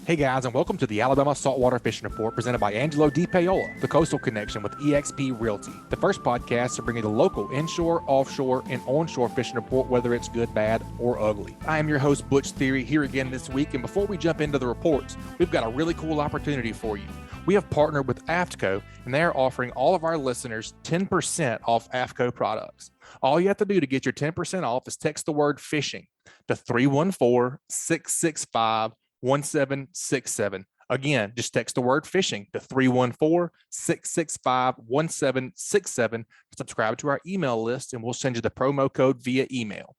Hey guys, and welcome to the Alabama Saltwater Fishing Report presented by Angelo DePaola, the Coastal Connection with eXp Realty. The first podcast to bring you the local inshore, offshore, and onshore fishing report, whether it's good, bad, or ugly. I am your host, Butch Theory, here again this week, and before we jump into the reports, we've got a really cool opportunity for you. We have partnered with AFTCO, and they are offering all of our listeners 10% off AFTCO products. All you have to do to get your 10% off is text the word fishing to 314-665-1767. Again, just text the word fishing to 314-665-1767. Subscribe to our email list, and we'll send you the promo code via email.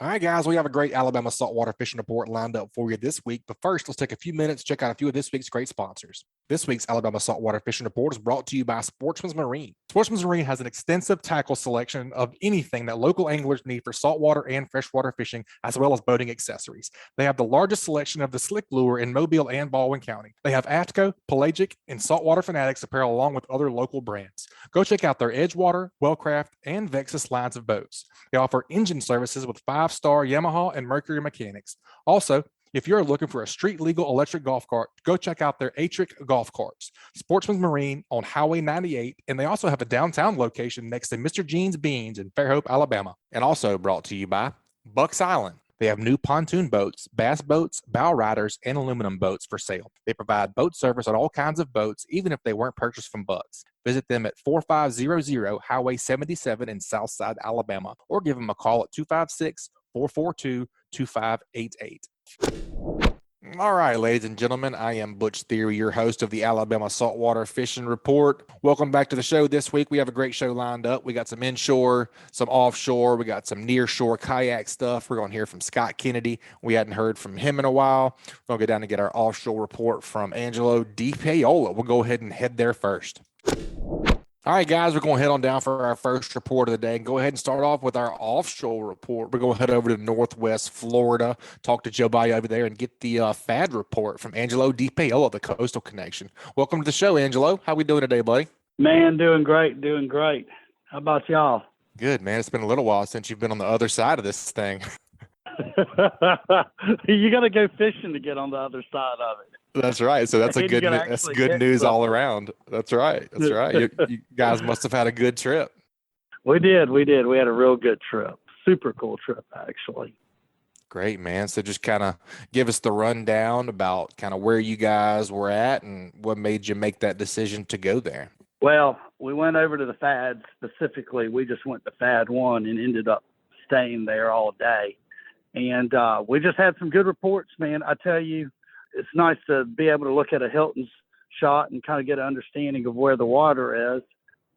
All right, guys, we have a great Alabama saltwater fishing report lined up for you this week. But first, let's take a few minutes to check out a few of this week's great sponsors. This week's Alabama saltwater fishing report is brought to you by Sportsman's Marine. Sportsman's Marine has an extensive tackle selection of anything that local anglers need for saltwater and freshwater fishing, as well as boating accessories. They have the largest selection of the slick lure in Mobile and Baldwin County. They have AFTCO, Pelagic, and Saltwater Fanatics apparel along with other local brands. Go check out their Edgewater, Wellcraft, and Vexus lines of boats. They offer engine services with 5-star Yamaha and Mercury mechanics. Also, if you're looking for a street legal electric golf cart, go check out their Atric golf carts. Sportsman's Marine on Highway 98, and they also have a downtown location next to Mr. Jean's Beans in Fairhope, Alabama. And also brought to you by Bucks Island. They have new pontoon boats, bass boats, bow riders, and aluminum boats for sale. They provide boat service on all kinds of boats, even if they weren't purchased from Bucks. Visit them at 4500 Highway 77 in Southside, Alabama, or give them a call at 256-442-2588. All right, ladies and gentlemen, I am Butch Theory, your host of the Alabama Saltwater Fishing Report. Welcome back to the show this week. We have a great show lined up. We got some inshore, some offshore. We got some nearshore kayak stuff. We're going to hear from Scott Kennedy. We hadn't heard from him in a while. We're going to go down and get our offshore report from Angelo DePaola. We'll go ahead and head there first. All right, guys, we're going to head on down for our first report of the day and go ahead and start off with our offshore report. We're going to head over to Northwest Florida, talk to Joe Baya over there, and get the FAD report from Angelo DePaola, the Coastal Connection. Welcome to the show, Angelo. How we doing today, buddy? Man, doing great. How about y'all? Good, man. It's been a little while since you've been on the other side of this thing. You got to go fishing to get on the other side of it. That's right. So that's good news all around. That's right. You guys must have had a good trip. We did. We had a real good trip. Super cool trip, actually. Great, man. So just kind of give us the rundown about kind of where you guys were at and what made you make that decision to go there. Well, we went over to the FAD specifically. We just went to FAD 1 and ended up staying there all day. And we just had some good reports, man. I tell you, it's nice to be able to look at a Hilton's shot and kind of get an understanding of where the water is.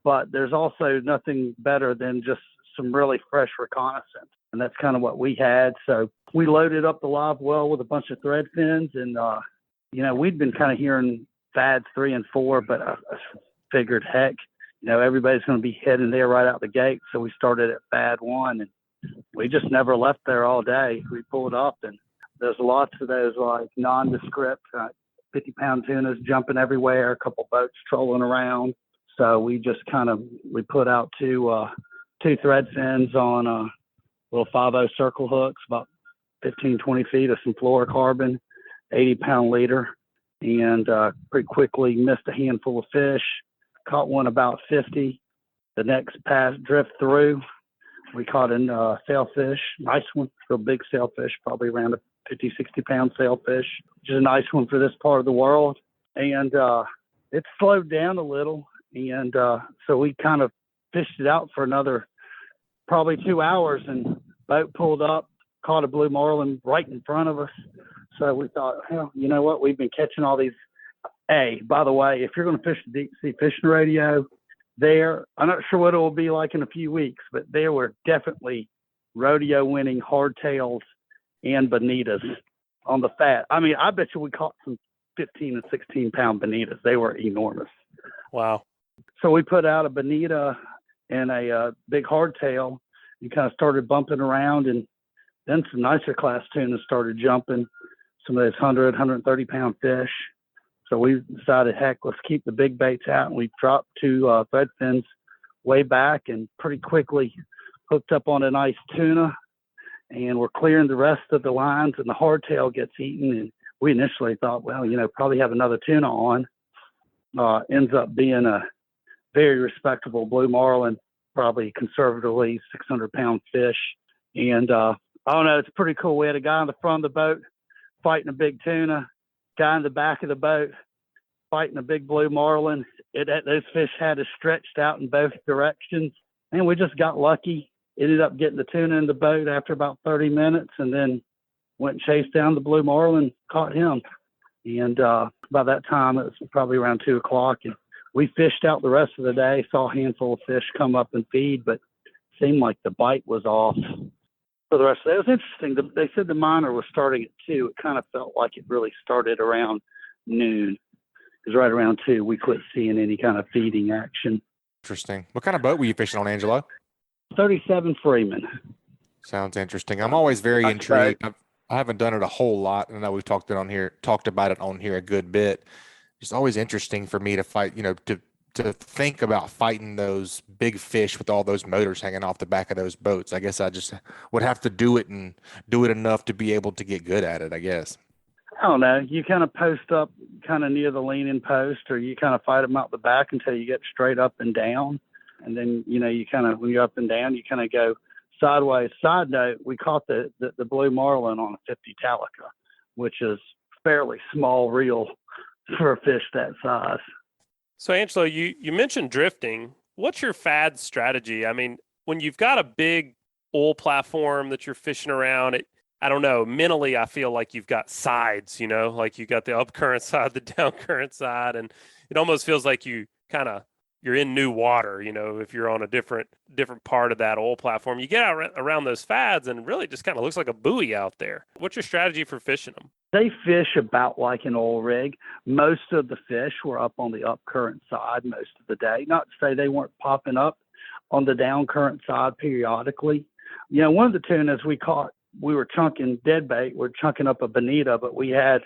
But there's also nothing better than just some really fresh reconnaissance. And that's kind of what we had. So we loaded up the live well with a bunch of thread fins. And, we'd been kind of hearing FADs 3 and 4, but I figured, heck, everybody's going to be heading there right out the gate. So we started at FAD 1 and we just never left there all day. We pulled up and there's lots of those like nondescript 50-pound tunas jumping everywhere, a couple boats trolling around. So we just we put out two thread fins on little 5/0 circle hooks, about 15, 20 feet of some fluorocarbon, 80-pound leader, and pretty quickly missed a handful of fish. Caught one about 50. The next pass drift through, we caught a sailfish, nice one, real big sailfish, probably around a 50, 60-pound sailfish, which is a nice one for this part of the world. And it slowed down a little. And so we kind of fished it out for another probably 2 hours, and boat pulled up, caught a blue marlin right in front of us. So we thought, hell, you know what? We've been catching all these. Hey, by the way, if you're going to fish the Dixie fishing radio there, I'm not sure what it will be like in a few weeks, but there were definitely rodeo winning hardtails and bonitas on the fat. I mean, I bet you we caught some 15 and 16-pound bonitas. They were enormous. Wow. So we put out a bonita and a big hardtail and kind of started bumping around, and then some nicer class tunas started jumping, some of those 100, 130-pound fish. So we decided, heck, let's keep the big baits out, and we dropped 2 thread fins way back and pretty quickly hooked up on a nice tuna. And we're clearing the rest of the lines, and the hardtail gets eaten, and we initially thought, well, probably have another tuna on. Ends up being a very respectable blue marlin, probably conservatively 600-pound fish. And I don't know, it's pretty cool. We had a guy on the front of the boat fighting a big tuna, guy in the back of the boat fighting a big blue marlin. Those fish had us stretched out in both directions, and we just got lucky. Ended up getting the tuna in the boat after about 30 minutes, and then went and chased down the blue marlin, caught him. And by that time, it was probably around 2 o'clock, and we fished out the rest of the day, saw a handful of fish come up and feed, but it seemed like the bite was off for the rest of the day. It was interesting. They said the minor was starting at 2. It kind of felt like it really started around noon, because right around 2, we quit seeing any kind of feeding action. Interesting. What kind of boat were you fishing on, Angelo? 37 Freeman. Sounds interesting. I'm always very intrigued. I haven't done it a whole lot. I know we've talked about it on here a good bit. It's always interesting for me to fight, to think about fighting those big fish with all those motors hanging off the back of those boats. I guess I just would have to do it enough to be able to get good at it, I guess. I don't know. You kind of post up kind of near the leaning post, or you kind of fight them out the back until you get straight up and down. And then, you kind of, when you're up and down, you kind of go sideways. Side note, we caught the blue marlin on a 50 Talica, which is fairly small reel for a fish that size. So, Angelo, you mentioned drifting. What's your fad strategy? I mean, when you've got a big oil platform that you're fishing around, I don't know, mentally, I feel like you've got sides, like you got the up current side, the down current side, and it almost feels like you're in new water, if you're on a different part of that oil platform. You get out around those fads and really just kind of looks like a buoy out there. What's your strategy for fishing them? They fish about like an oil rig. Most of the fish were up on the up current side most of the day. Not to say they weren't popping up on the down current side periodically. One of the tunas we caught, we were chunking dead bait. We're chunking up a bonita, but we had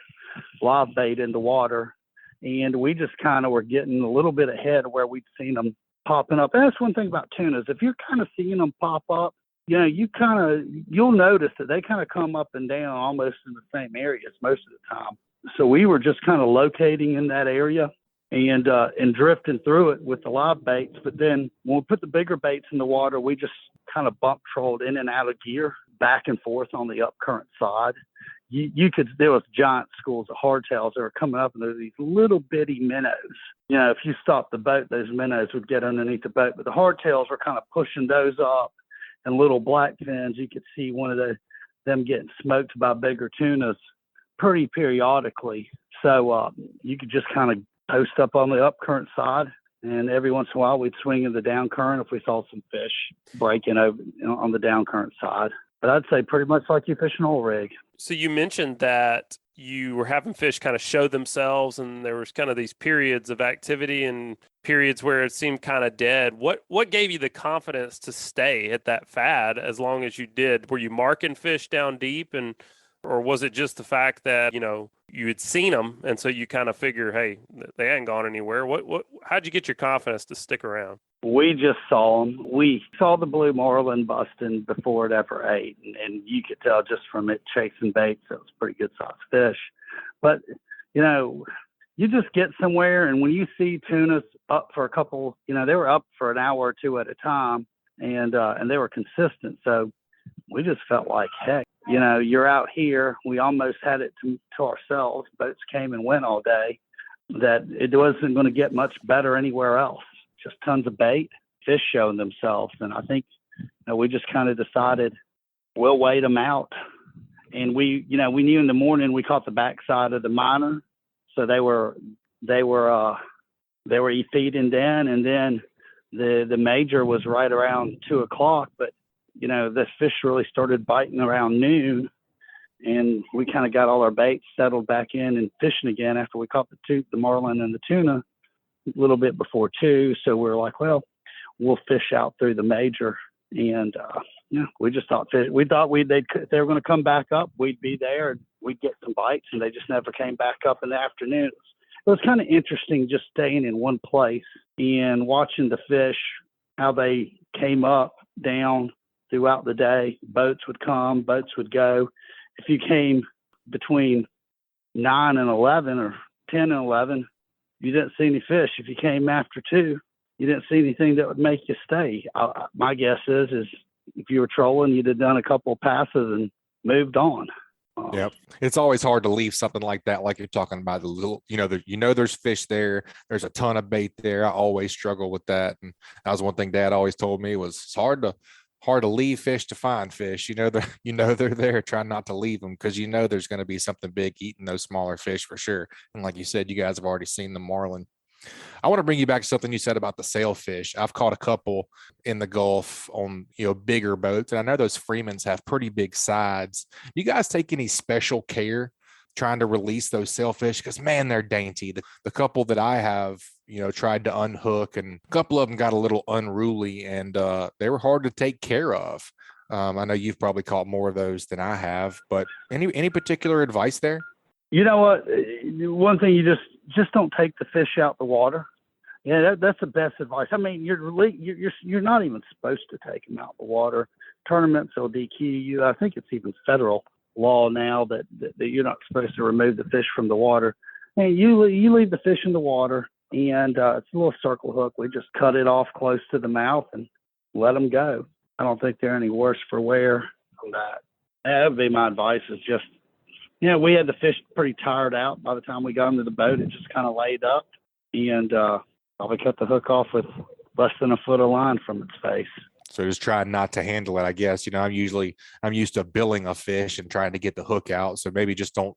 live bait in the water. And we just kind of were getting a little bit ahead of where we'd seen them popping up. And that's one thing about tunas. If you're kind of seeing them pop up, you'll notice that they kind of come up and down almost in the same areas most of the time. So we were just kind of locating in that area and drifting through it with the live baits. But then when we put the bigger baits in the water, we just kind of bump trolled in and out of gear, back and forth on the up current side. There was giant schools of hardtails that were coming up, and there were these little bitty minnows. If you stopped the boat, those minnows would get underneath the boat, but the hardtails were kind of pushing those up, and little blackfins, you could see one of them getting smoked by bigger tunas pretty periodically. So you could just kind of post up on the up current side, and every once in a while we'd swing in the down current if we saw some fish breaking over on the down current side. But I'd say pretty much like you fish an oil rig. So you mentioned that you were having fish kind of show themselves, and there was kind of these periods of activity and periods where it seemed kind of dead. What gave you the confidence to stay at that fad as long as you did? Were you marking fish down deep, or was it just the fact that, you had seen them, and so you kind of figure, hey, they ain't gone anywhere? How'd you get your confidence to stick around? We just saw them. We saw the blue marlin busting before it ever ate, and you could tell just from it chasing baits, it was a pretty good sized fish. But, you just get somewhere, and when you see tunas up for a couple, they were up for an hour or two at a time, and they were consistent. So we just felt like, heck, you're out here. We almost had it to ourselves. Boats came and went all day, that it wasn't going to get much better anywhere else. Just tons of bait, fish showing themselves. And I think, we just kind of decided we'll wait them out. And we knew in the morning we caught the backside of the minor. So they were feeding then, and then the major was right around 2 o'clock. But, the fish really started biting around noon, and we kind of got all our baits settled back in and fishing again after we caught the marlin and the tuna a little bit before 2. So we're like, well, we'll fish out through the major. And, we just thought they were going to come back up. We'd be there and we'd get some bites, and they just never came back up in the afternoon. It was kind of interesting just staying in one place and watching the fish, how they came up, down throughout the day. Boats would come, boats would go. If you came between 9 and 11 or 10 and 11, you didn't see any fish. If you came after 2, you didn't see anything that would make you stay. My guess is if you were trolling, you'd have done a couple of passes and moved on. Yep. It's always hard to leave something like that, like you're talking about the little, there's fish there. There's a ton of bait there. I always struggle with that. And that was one thing Dad always told me was it's hard to leave fish to find fish. They're there. Try not to leave them because there's going to be something big eating those smaller fish for sure. And like you said, you guys have already seen the marlin. I want to bring you back to something you said about the sailfish. I've caught a couple in the Gulf on, bigger boats. And I know those Freemans have pretty big sides. You guys take any special care trying to release those sailfish? Because, man, they're dainty. The couple that I have, tried to unhook, and a couple of them got a little unruly, and they were hard to take care of. I know you've probably caught more of those than I have, but any particular advice there? You know what? One thing, you just don't take the fish out the water. Yeah, that's the best advice. I mean, you're not even supposed to take them out the water. Tournaments will DQ you. I think it's even federal law now that you're not supposed to remove the fish from the water. And you leave the fish in the water, and it's a little circle hook. We just cut it off close to the mouth and let them go. I don't think they're any worse for wear than that. That would be my advice. Is just, we had the fish pretty tired out by the time we got them to the boat. It just kind of laid up, and probably cut the hook off with less than a foot of line from its face. So just try not to handle it, I guess. I'm used to billing a fish and trying to get the hook out. So maybe just don't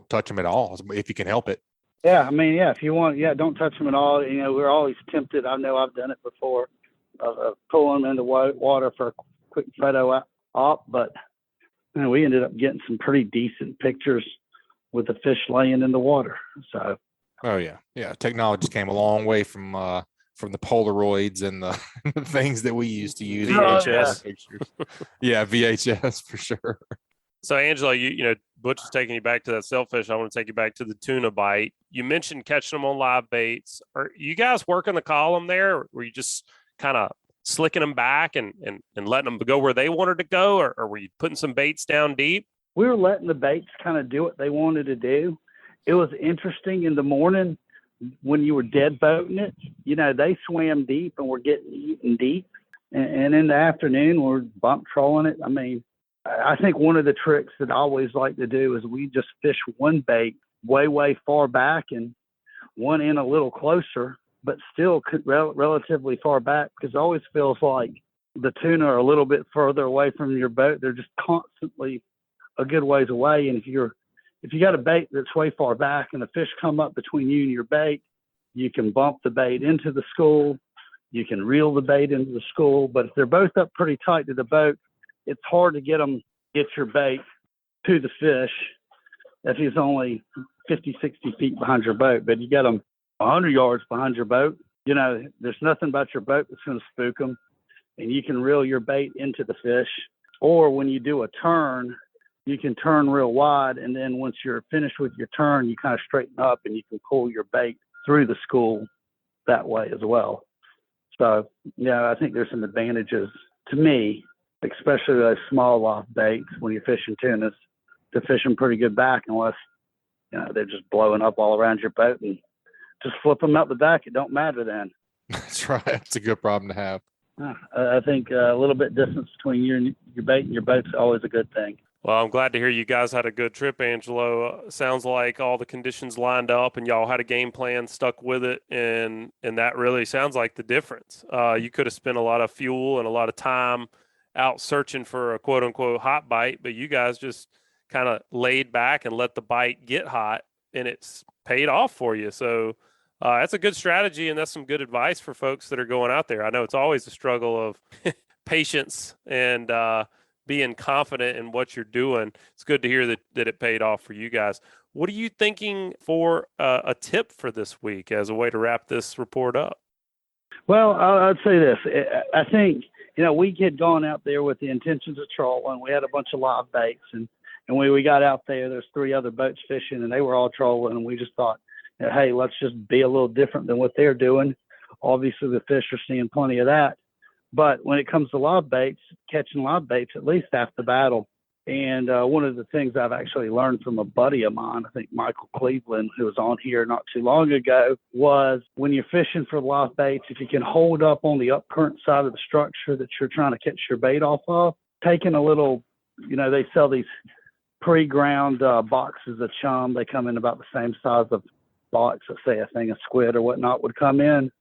touch them at all if you can help it. Yeah, I mean, if you want, don't touch them at all. We're always tempted. I know I've done it before of pulling them into water for a quick photo op, but we ended up getting some pretty decent pictures with the fish laying in the water. So. Oh yeah. Technology came a long way from the Polaroids and the things that we used to use. VHS. Pictures. Yeah, VHS for sure. So Angelo, Butch is taking you back to that sailfish. I want to take you back to the tuna bite. You mentioned catching them on live baits. Are you guys working the column there? Or were you just kind of slicking them back and letting them go where they wanted to go? Or were you putting some baits down deep? We were letting the baits kind of do what they wanted to do. It was interesting in the morning when you were dead boating it, they swam deep and were getting eaten deep. And in the afternoon, we're bump trolling it. I mean, I think one of the tricks that I always like to do is we just fish one bait way far back and one in a little closer, but still relatively far back, because it always feels like the tuna are a little bit further away from your boat. They're just constantly a good ways away. And if you got a bait that's way far back and the fish come up between you and your bait, you can bump the bait into the school. You can reel the bait into the school. But if they're both up pretty tight to the boat, it's hard to get your bait to the fish if he's only 50, 60 feet behind your boat. But you get them 100 yards behind your boat, there's nothing about your boat that's going to spook them. And you can reel your bait into the fish. Or when you do a turn, you can turn real wide, and then once you're finished with your turn, you kind of straighten up and you can pull your bait through the school that way as well. So, I think there's some advantages to me, especially those small loft baits when you're fishing tunas, to fish them pretty good back, unless they're just blowing up all around your boat, and just flip them out the back. It don't matter then. That's right. It's a good problem to have. I think a little bit distance between you and your bait and your boat's always a good thing. Well, I'm glad to hear you guys had a good trip, Angelo. Sounds like all the conditions lined up and y'all had a game plan, stuck with it, and that really sounds like the difference. You could have spent a lot of fuel and a lot of time out searching for a quote-unquote hot bite, but you guys just kind of laid back and let the bite get hot, and it's paid off for you. So that's a good strategy, and that's some good advice for folks that are going out there. I know it's always a struggle of patience and being confident in what you're doing. It's good to hear that it paid off for you guys. What are you thinking for a tip for this week as a way to wrap this report up? Well, I'd say this. I think, we had gone out there with the intentions of trolling. We had a bunch of live baits, and when we got out there's 3 other boats fishing, and they were all trolling, and we just thought, hey, let's just be a little different than what they're doing. Obviously, the fish are seeing plenty of that. But when it comes to live baits, catching live baits, at least half the battle. And one of the things I've actually learned from a buddy of mine, I think Michael Cleveland, who was on here not too long ago, was when you're fishing for live baits, if you can hold up on the upcurrent side of the structure that you're trying to catch your bait off of, taking a little, they sell these pre-ground boxes of chum. They come in about the same size of box, let's say a thing of squid or whatnot would come in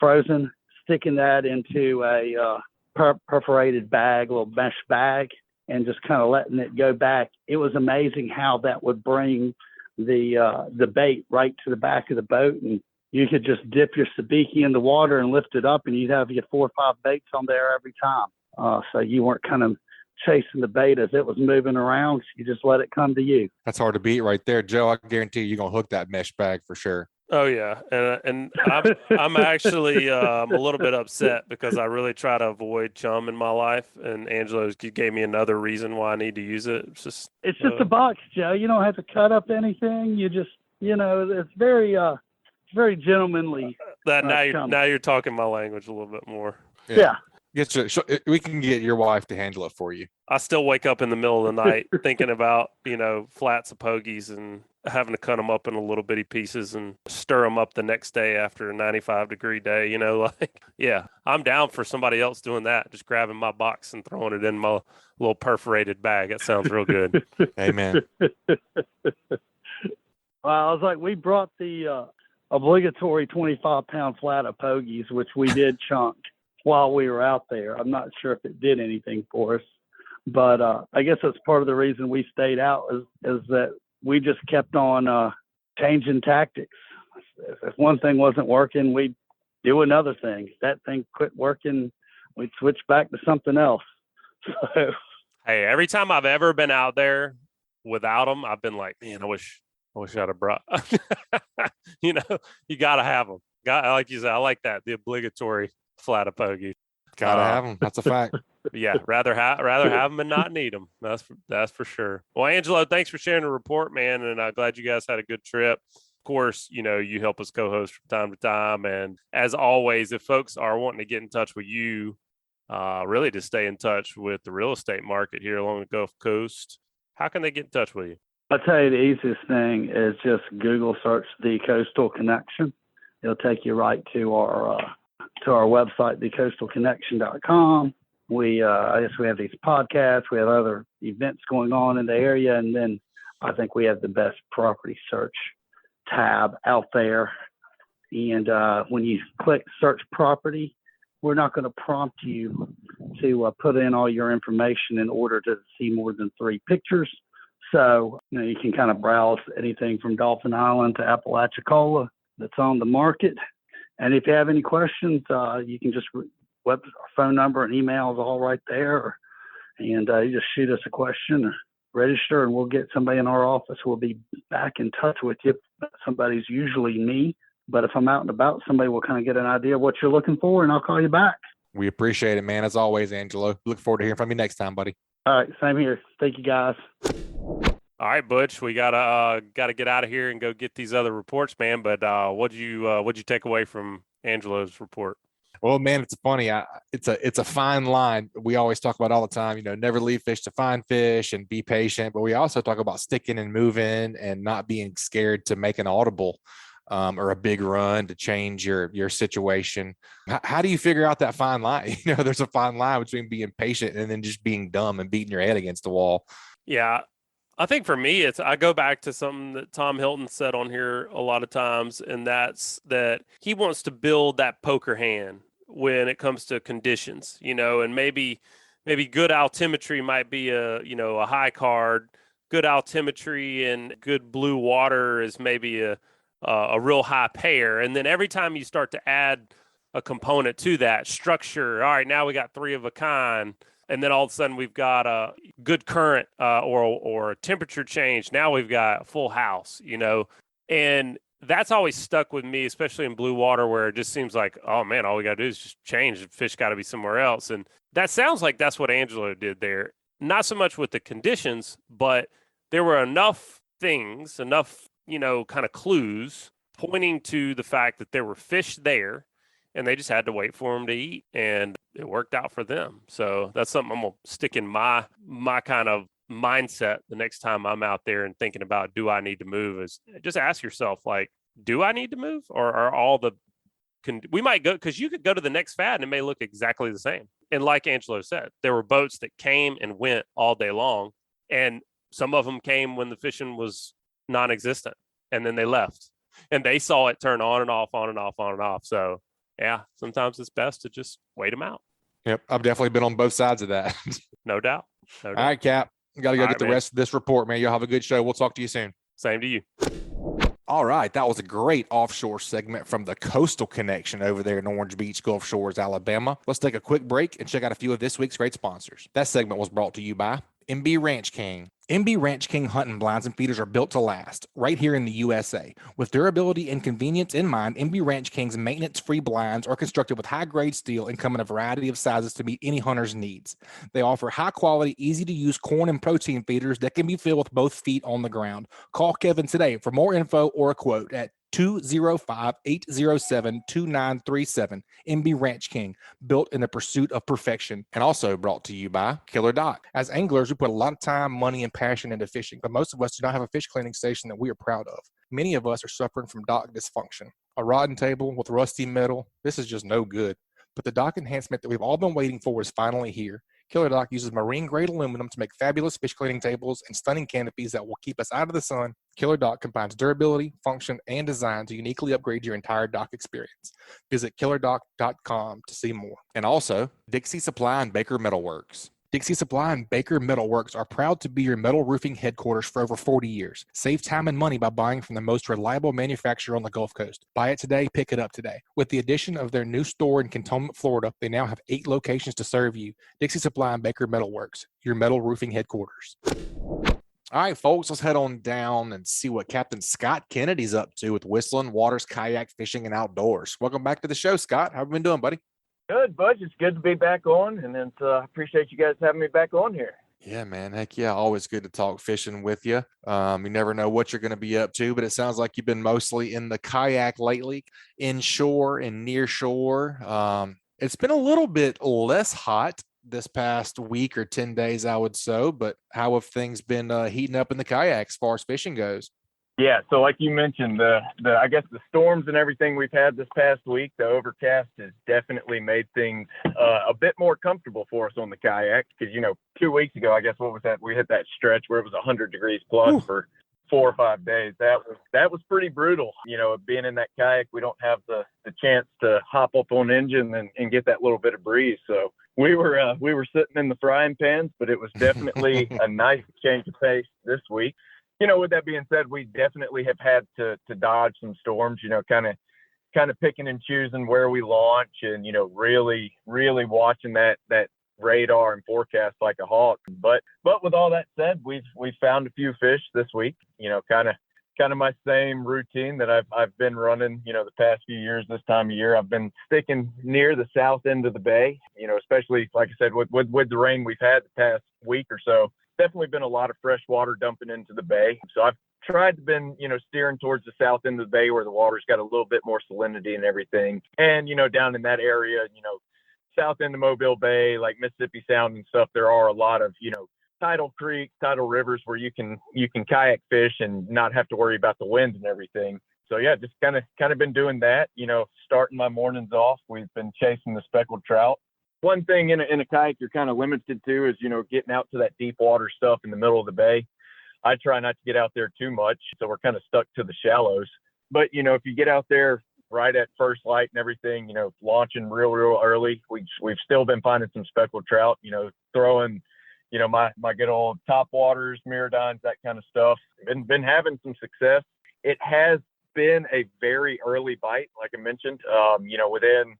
frozen, sticking that into a perforated bag, little mesh bag, and just kind of letting it go back. It was amazing how that would bring the bait right to the back of the boat, and you could just dip your sabiki in the water and lift it up, and you'd have your 4 or 5 baits on there every time. So you weren't kind of chasing the bait as it was moving around. You just let it come to you. That's hard to beat right there, Joe. I guarantee you're gonna hook that mesh bag for sure. Oh yeah, and I'm actually a little bit upset because I really try to avoid chum in my life, and Angelo gave me another reason why I need to use it. It's just a box, Joe. You don't have to cut up anything. You just it's very gentlemanly. Now you're talking my language a little bit more. Yeah. We can get your wife to handle it for you. I still wake up in the middle of the night thinking about, flats of pogies and having to cut them up in little bitty pieces and stir them up the next day after a 95-degree day, yeah, I'm down for somebody else doing that, just grabbing my box and throwing it in my little perforated bag. That sounds real good. Amen. I was like, we brought the obligatory 25-pound flat of pogies, which we did chunk while we were out there. I'm not sure if it did anything for us, but I guess that's part of the reason we stayed out is that we just kept on changing tactics. If one thing wasn't working, we'd do another thing. If that thing quit working, we'd switch back to something else. So, hey, every time I've ever been out there without them, I've been like, man, I wish I'd have brought. You got to have them. Like you said, I like that, the obligatory flat of pogie. Gotta have them. That's a fact. Yeah, rather have them and not need them. That's for sure. Well, Angelo, thanks for sharing the report, man, and I'm glad you guys had a good trip. Of course, you help us co-host from time to time, and as always, if folks are wanting to get in touch with you, really to stay in touch with the real estate market here along the Gulf Coast, how can they get in touch with you? I'll tell you the easiest thing is just Google search the Coastal Connection. It'll take you right to our website, thecoastalconnection.com. I guess we have these podcasts. We have other events going on in the area. And then I think we have the best property search tab out there. And when you click search property, we're not going to prompt you to put in all your information in order to see more than 3 pictures. So, you can kind of browse anything from Dauphin Island to Apalachicola that's on the market. And if you have any questions, you can just our phone number and email is all right there. And you just shoot us a question or register, and we'll get somebody in our office. We'll be back in touch with you. Somebody's usually me. But if I'm out and about, somebody will kind of get an idea of what you're looking for, and I'll call you back. We appreciate it, man. As always, Angelo. Look forward to hearing from you next time, buddy. All right. Same here. Thank you, guys. All right, Butch, we gotta get out of here and go get these other reports, man. But what'd you take away from Angelo's report? Well, man, it's funny. It's a fine line. We always talk about all the time, never leave fish to find fish and be patient. But we also talk about sticking and moving and not being scared to make an audible or a big run to change your situation. How do you figure out that fine line? There's a fine line between being patient and then just being dumb and beating your head against the wall. Yeah. I think for me, I go back to something that Tom Hilton said on here a lot of times, and that's that he wants to build that poker hand when it comes to conditions, and maybe good altimetry might be a high card. Good altimetry and good blue water is maybe a real high pair. And then every time you start to add a component to that structure, all right, now we got 3 of a kind. And then all of a sudden we've got a good current or a temperature change. Now we've got a full house, and that's always stuck with me, especially in blue water where it just seems like, oh man, all we got to do is just change. The fish got to be somewhere else. And that sounds like that's what Angelo did there. Not so much with the conditions, but there were enough things, kind of clues pointing to the fact that there were fish there. And they just had to wait for them to eat, and it worked out for them. So that's something I'm gonna stick in my mindset the next time I'm out there and thinking about, do I need to move, is just ask yourself, like, do I need to move, or are all the we might go, because you could go to the next fad and it may look exactly the same. And like Angelo said, there were boats that came and went all day long, and some of them came when the fishing was non-existent, and then they left, and they saw it turn on and off, on and off, on and off. So yeah, sometimes it's best to just wait them out. Yep, I've definitely been on both sides of that. No doubt. All right, Cap, got to go All get right, the man. rest of this report, man. Y'all have a good show. We'll talk to you soon. Same to you. All right, that was a great offshore segment from the Coastal Connection over there in Orange Beach, Gulf Shores, Alabama. Let's take a quick break and check out a few of this week's great sponsors. That segment was brought to you by MB Ranch King. MB Ranch King hunting blinds and feeders are built to last right here in the USA. With durability and convenience in mind, MB Ranch King's maintenance-free blinds are constructed with high-grade steel and come in a variety of sizes to meet any hunter's needs. They offer high-quality, easy-to-use corn and protein feeders that can be filled with both feet on the ground. Call Kevin today for more info or a quote at 205-807-2937. MB Ranch King, built in the pursuit of perfection. And also brought to you by KillerDock. As anglers, we put a lot of time, money, and passion into fishing, but most of us do not have a fish cleaning station that we are proud of. Many of us are suffering from dock dysfunction. A rodding table with rusty metal, this is just no good. But the dock enhancement that we've all been waiting for is finally here. KillerDock uses marine-grade aluminum to make fabulous fish cleaning tables and stunning canopies that will keep us out of the sun. KillerDock combines durability, function, and design to uniquely upgrade your entire dock experience. Visit KillerDock.com to see more. And also, Dixie Supply and Baker Metalworks. Dixie Supply and Baker Metalworks are proud to be your metal roofing headquarters for over 40 years. Save time and money by buying from the most reliable manufacturer on the Gulf Coast. Buy it today, pick it up today. With the addition of their new store in Cantonment, Florida, they now have 8 locations to serve you. Dixie Supply and Baker Metalworks, your metal roofing headquarters. All right, folks, let's head on down and see what Captain Scott Kennedy's up to with Whistling Waters, Kayak Fishing, and Outdoors. Welcome back to the show, Scott. How have you been doing, buddy? Good, Butch. It's good to be back on, and I appreciate you guys having me back on here. Yeah, man. Heck yeah. Always good to talk fishing with you. You never know what you're going to be up to, but it sounds like you've been mostly in the kayak lately, inshore and near shore. It's been a little bit less hot this past week or 10 days, I would say, but how have things been heating up in the kayak as far as fishing goes? Yeah, so like you mentioned, I guess the storms and everything we've had this past week, the overcast has definitely made things a bit more comfortable for us on the kayak. Because 2 weeks ago, I guess what was that? We hit that stretch where it was 100 degrees plus for 4 or 5 days. That was pretty brutal. Being in that kayak, we don't have the chance to hop up on engine and get that little bit of breeze. So we were sitting in the frying pans, but it was definitely a nice change of pace this week. With that being said, we definitely have had to dodge some storms, kind of picking and choosing where we launch and, really, really watching that radar and forecast like a hawk. But with all that said, we've found a few fish this week, kind of my same routine that I've been running, the past few years. This time of year, I've been sticking near the south end of the bay, especially, like I said, with the rain we've had the past week or so. Definitely been a lot of fresh water dumping into the bay. So I've tried to been, steering towards the south end of the bay where the water's got a little bit more salinity and everything. And, down in that area, south end of Mobile Bay, like Mississippi Sound and stuff, there are a lot of, tidal creeks, tidal rivers where you can kayak fish and not have to worry about the wind and everything. So yeah, just kind of been doing that, starting my mornings off. We've been chasing the speckled trout. One thing in a kayak you're kind of limited to is, getting out to that deep water stuff in the middle of the bay. I try not to get out there too much, so we're kind of stuck to the shallows. But, if you get out there right at first light and everything, launching real early, we've still been finding some speckled trout, throwing, my good old top waters, Miradones, that kind of stuff. Been having some success. It has been a very early bite, like I mentioned, within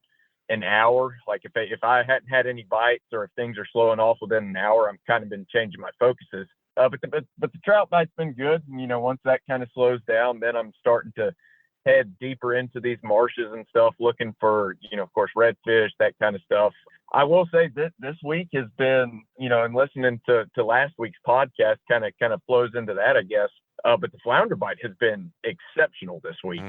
an hour. Like if I hadn't had any bites or if things are slowing off within an hour, I'm kind of been changing my focuses. But the trout bite's been good. And, once that kind of slows down, then I'm starting to head deeper into these marshes and stuff, looking for, of course, redfish, that kind of stuff. I will say that this week has been, and listening to last week's podcast kind of flows into that, I guess. But the flounder bite has been exceptional this week.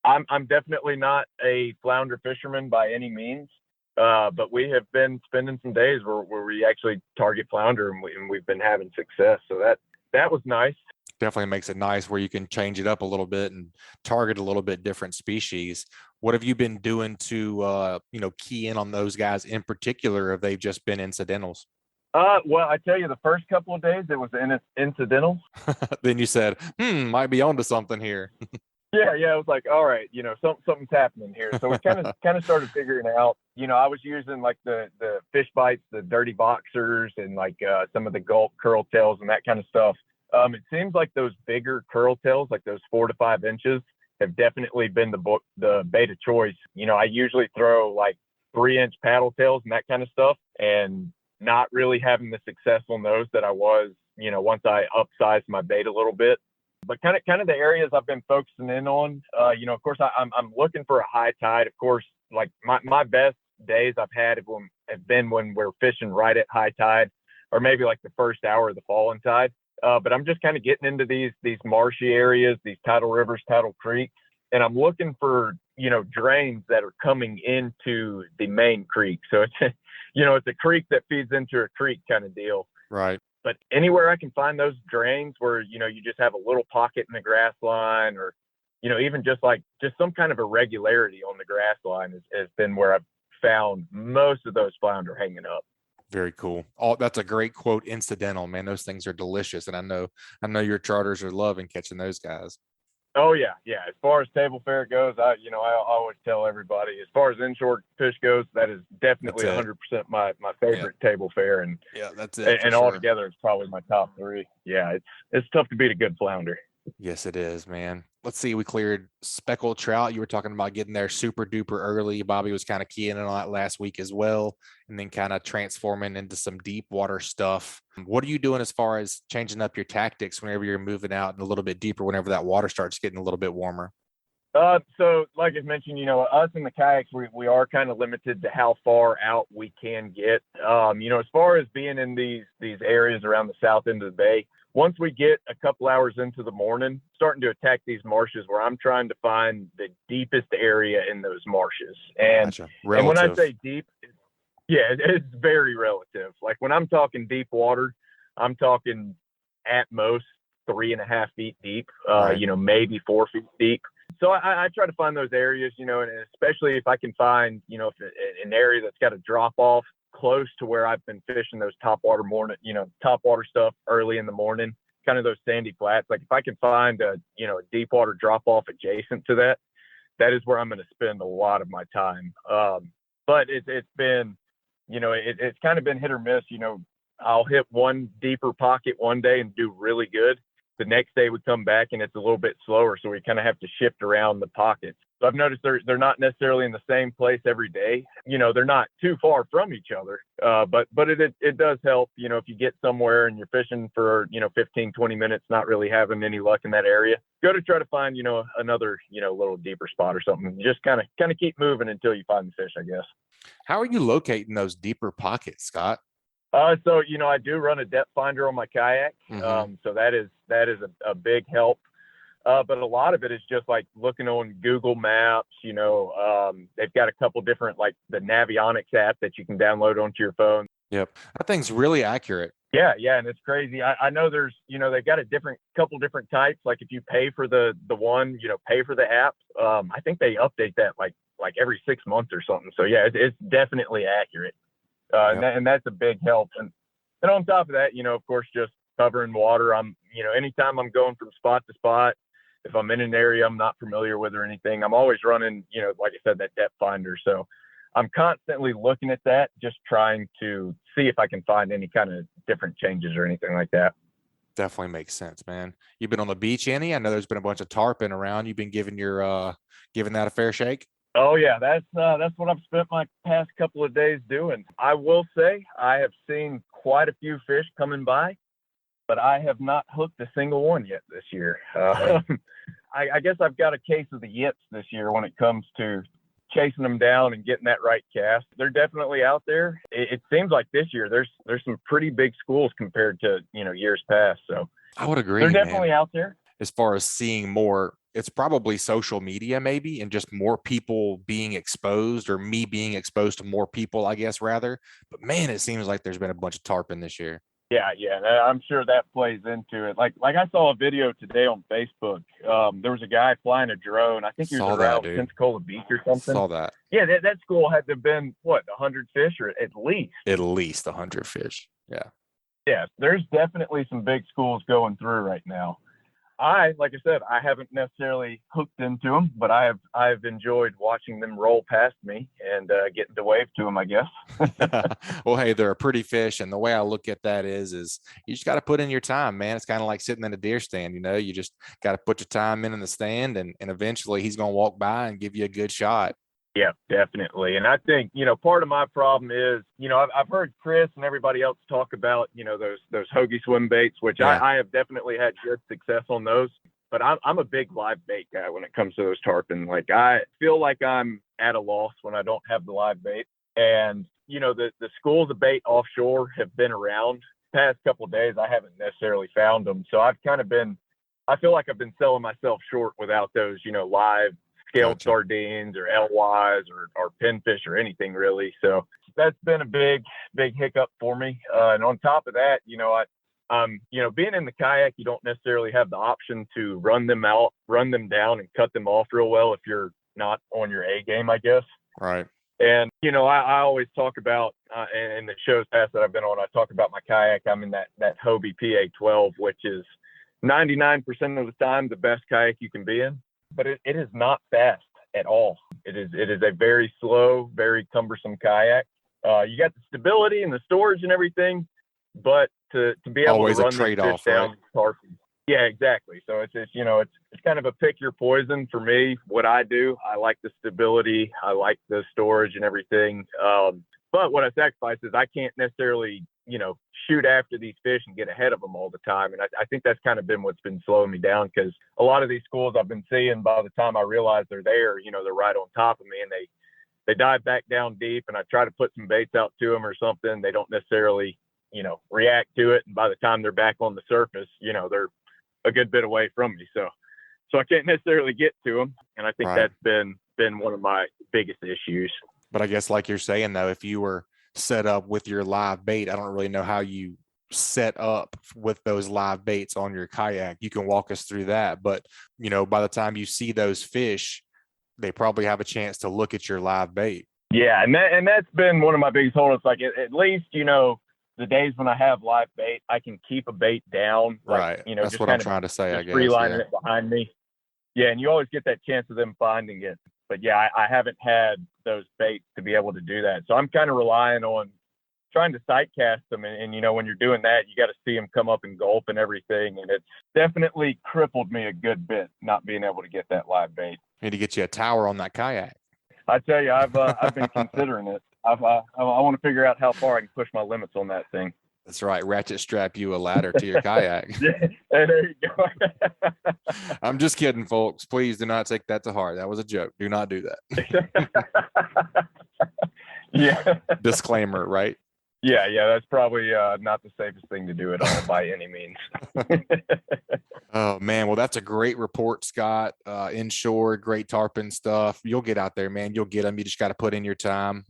I'm definitely not a flounder fisherman by any means, But we have been spending some days where we actually target flounder, and we've been having success. So that was nice. Definitely makes it nice where you can change it up a little bit and target a little bit different species. What have you been doing to, key in on those guys in particular? Have they just been incidentals? Well, I tell you, the first couple of days it was incidental. Then you said, might be onto something here. Yeah. It was like, all right, something's happening here. So we kind of started figuring out. I was using like the Fishbites, the dirty boxers, and like some of the gulp curl tails and that kind of stuff. It seems like those bigger curl tails, like those 4 to 5 inches, have definitely been the bait of choice. I usually throw like 3-inch paddle tails and that kind of stuff, and not really having the success on those that I was, once I upsized my bait a little bit. But kind of the areas I've been focusing in on, of course, I'm looking for a high tide. Of course, like my best days I've had have been when we're fishing right at high tide, or maybe like the first hour of the falling tide. But I'm just kind of getting into these marshy areas, these tidal rivers, tidal creeks, and I'm looking for, drains that are coming into the main creek. So it's, it's a creek that feeds into a creek kind of deal. Right. But anywhere I can find those drains where, you just have a little pocket in the grass line, or, even just some kind of irregularity on the grass line has been where I've found most of those flounder hanging up. Very cool. Oh, that's a great quote. Incidental, man. Those things are delicious. And I know your charters are loving catching those guys. Oh yeah. As far as table fare goes, I always tell everybody, as far as inshore fish goes, that is definitely 100% my favorite table fare. And yeah, that's it. And altogether, it's probably my top 3. Yeah, it's tough to beat a good flounder. Yes, it is, man. Let's see. We cleared speckled trout. You were talking about getting there super duper early. Bobby was kind of keying in on that last week as well, and then kind of transforming into some deep water stuff. What are you doing as far as changing up your tactics whenever you're moving out and a little bit deeper, whenever that water starts getting a little bit warmer? So like I mentioned, us in the kayaks, we are kind of limited to how far out we can get. As far as being in these areas around the south end of the bay, once we get a couple hours into the morning, starting to attack these marshes where I'm trying to find the deepest area in those marshes. And, Gotcha. And when I say deep, it's very relative. Like when I'm talking deep water, I'm talking at most 3.5 feet deep, Right. Maybe 4 feet deep. So I try to find those areas, and especially if I can find, if an area that's got a drop off close to where I've been fishing those top water stuff early in the morning, kind of those sandy flats. Like if I can find a deep water drop off adjacent to that is where I'm going to spend a lot of my time. But it's been, it's kind of been hit or miss. I'll hit one deeper pocket one day and do really good. The next day we come back and it's a little bit slower, so we kind of have to shift around the pockets. So I've noticed they're not necessarily in the same place every day. They're not too far from each other, but it does help. If you get somewhere and you're fishing for 15, 20 minutes, not really having any luck in that area, go to try to find another little deeper spot or something. Just kind of keep moving until you find the fish, I guess. How are you locating those deeper pockets, Scott? So I do run a depth finder on my kayak. Mm-hmm. So that is a big help. But a lot of it is just like looking on Google Maps. They've got a couple different, like the Navionics app that you can download onto your phone. Yep, that thing's really accurate. Yeah, and it's crazy. I know there's they've got a couple different types. Like if you pay for the one, pay for the app. I think they update that like every 6 months or something. So yeah, it's definitely accurate. Yep. And that's a big help. And on top of that, of course, just covering water. I'm, anytime I'm going from spot to spot, if I'm in an area I'm not familiar with or anything, I'm always running, like I said, that depth finder. So I'm constantly looking at that, just trying to see if I can find any kind of different changes or anything like that. Definitely makes sense, man. You've been on the beach, Annie? I know there's been a bunch of tarpon around. You've been giving that a fair shake? Oh yeah, that's what I've spent my past couple of days doing. I will say I have seen quite a few fish coming by, but I have not hooked a single one yet this year. I guess I've got a case of the yits this year when it comes to chasing them down and getting that right cast. They're definitely out there. It seems like this year there's some pretty big schools compared to years past. So I would agree. They're definitely out there. As far as seeing more it's probably social media maybe, and just more people being exposed, or me being exposed to more people, I guess, rather. But man, it seems like there's been a bunch of tarpon this year. Yeah, I'm sure that plays into it. Like I saw a video today on Facebook. There was a guy flying a drone. I think he was around Pensacola Beach or something. Saw that. Yeah, that school had to have been, 100 fish, or at least? At least 100 fish, yeah. Yeah, there's definitely some big schools going through right now. Like I said, I haven't necessarily hooked into them, but I've enjoyed watching them roll past me and getting to wave to them, I guess. Well, hey, they're a pretty fish, and the way I look at that is you just got to put in your time, man. It's kind of like sitting in a deer stand, you just got to put your time in the stand, and eventually he's going to walk by and give you a good shot. Yeah, definitely. And I think, part of my problem is, I've heard Chris and everybody else talk about, those hoagie swim baits, which yeah. I have definitely had good success on those. But I'm a big live bait guy when it comes to those tarpon. Like, I feel like I'm at a loss when I don't have the live bait. And, the schools of bait offshore have been around. The past couple of days, I haven't necessarily found them. So I feel like I've been selling myself short without those, live scaled sardines or LYs or pinfish or anything really. So that's been a big hiccup for me. And on top of that, being in the kayak, you don't necessarily have the option to run them down and cut them off real well if you're not on your A game, I guess. Right. And, I always talk about, in the shows past that I've been on, I talk about my kayak. I'm in that Hobie PA12, which is 99% of the time the best kayak you can be in. But it is not fast at all. It is a very slow, very cumbersome kayak. You got the stability and the storage and everything, but to be able always to run a trade-off, down, right? Yeah, exactly. So it's kind of a pick your poison for me. What I do, I like the stability, I like the storage and everything. But what I sacrifice is I can't necessarily, shoot after these fish and get ahead of them all the time. And I think that's kind of been what's been slowing me down, because a lot of these schools I've been seeing, by the time I realize they're there, they're right on top of me, and they dive back down deep, and I try to put some baits out to them or something. They don't necessarily, react to it. And by the time they're back on the surface, they're a good bit away from me. So I can't necessarily get to them. And I think that's been one of my biggest issues. But I guess, like you're saying, though, if you were set up with your live bait, I don't really know how you set up with those live baits on your kayak. You can walk us through that, but by the time you see those fish, they probably have a chance to look at your live bait. Yeah, and that's been one of my biggest holdups. Like, at least the days when I have live bait, I can keep a bait down. Like, right. That's what I'm trying to say. I guess freelining it behind me. Yeah, and you always get that chance of them finding it. But yeah, I haven't had those baits to be able to do that. So I'm kind of relying on trying to sight cast them. And when you're doing that, you got to see them come up and gulp and everything. And it's definitely crippled me a good bit not being able to get that live bait. You need to get you a tower on that kayak. I tell you, I've been considering it. I want to figure out how far I can push my limits on that thing. That's right. Ratchet strap you a ladder to your kayak. Yeah, there you go. I'm just kidding, folks. Please do not take that to heart. That was a joke. Do not do that. Yeah. Disclaimer, right? Yeah. That's probably not the safest thing to do at all by any means. Oh, man. Well, that's a great report, Scott. Inshore, great tarpon stuff. You'll get out there, man. You'll get them. You just got to put in your time.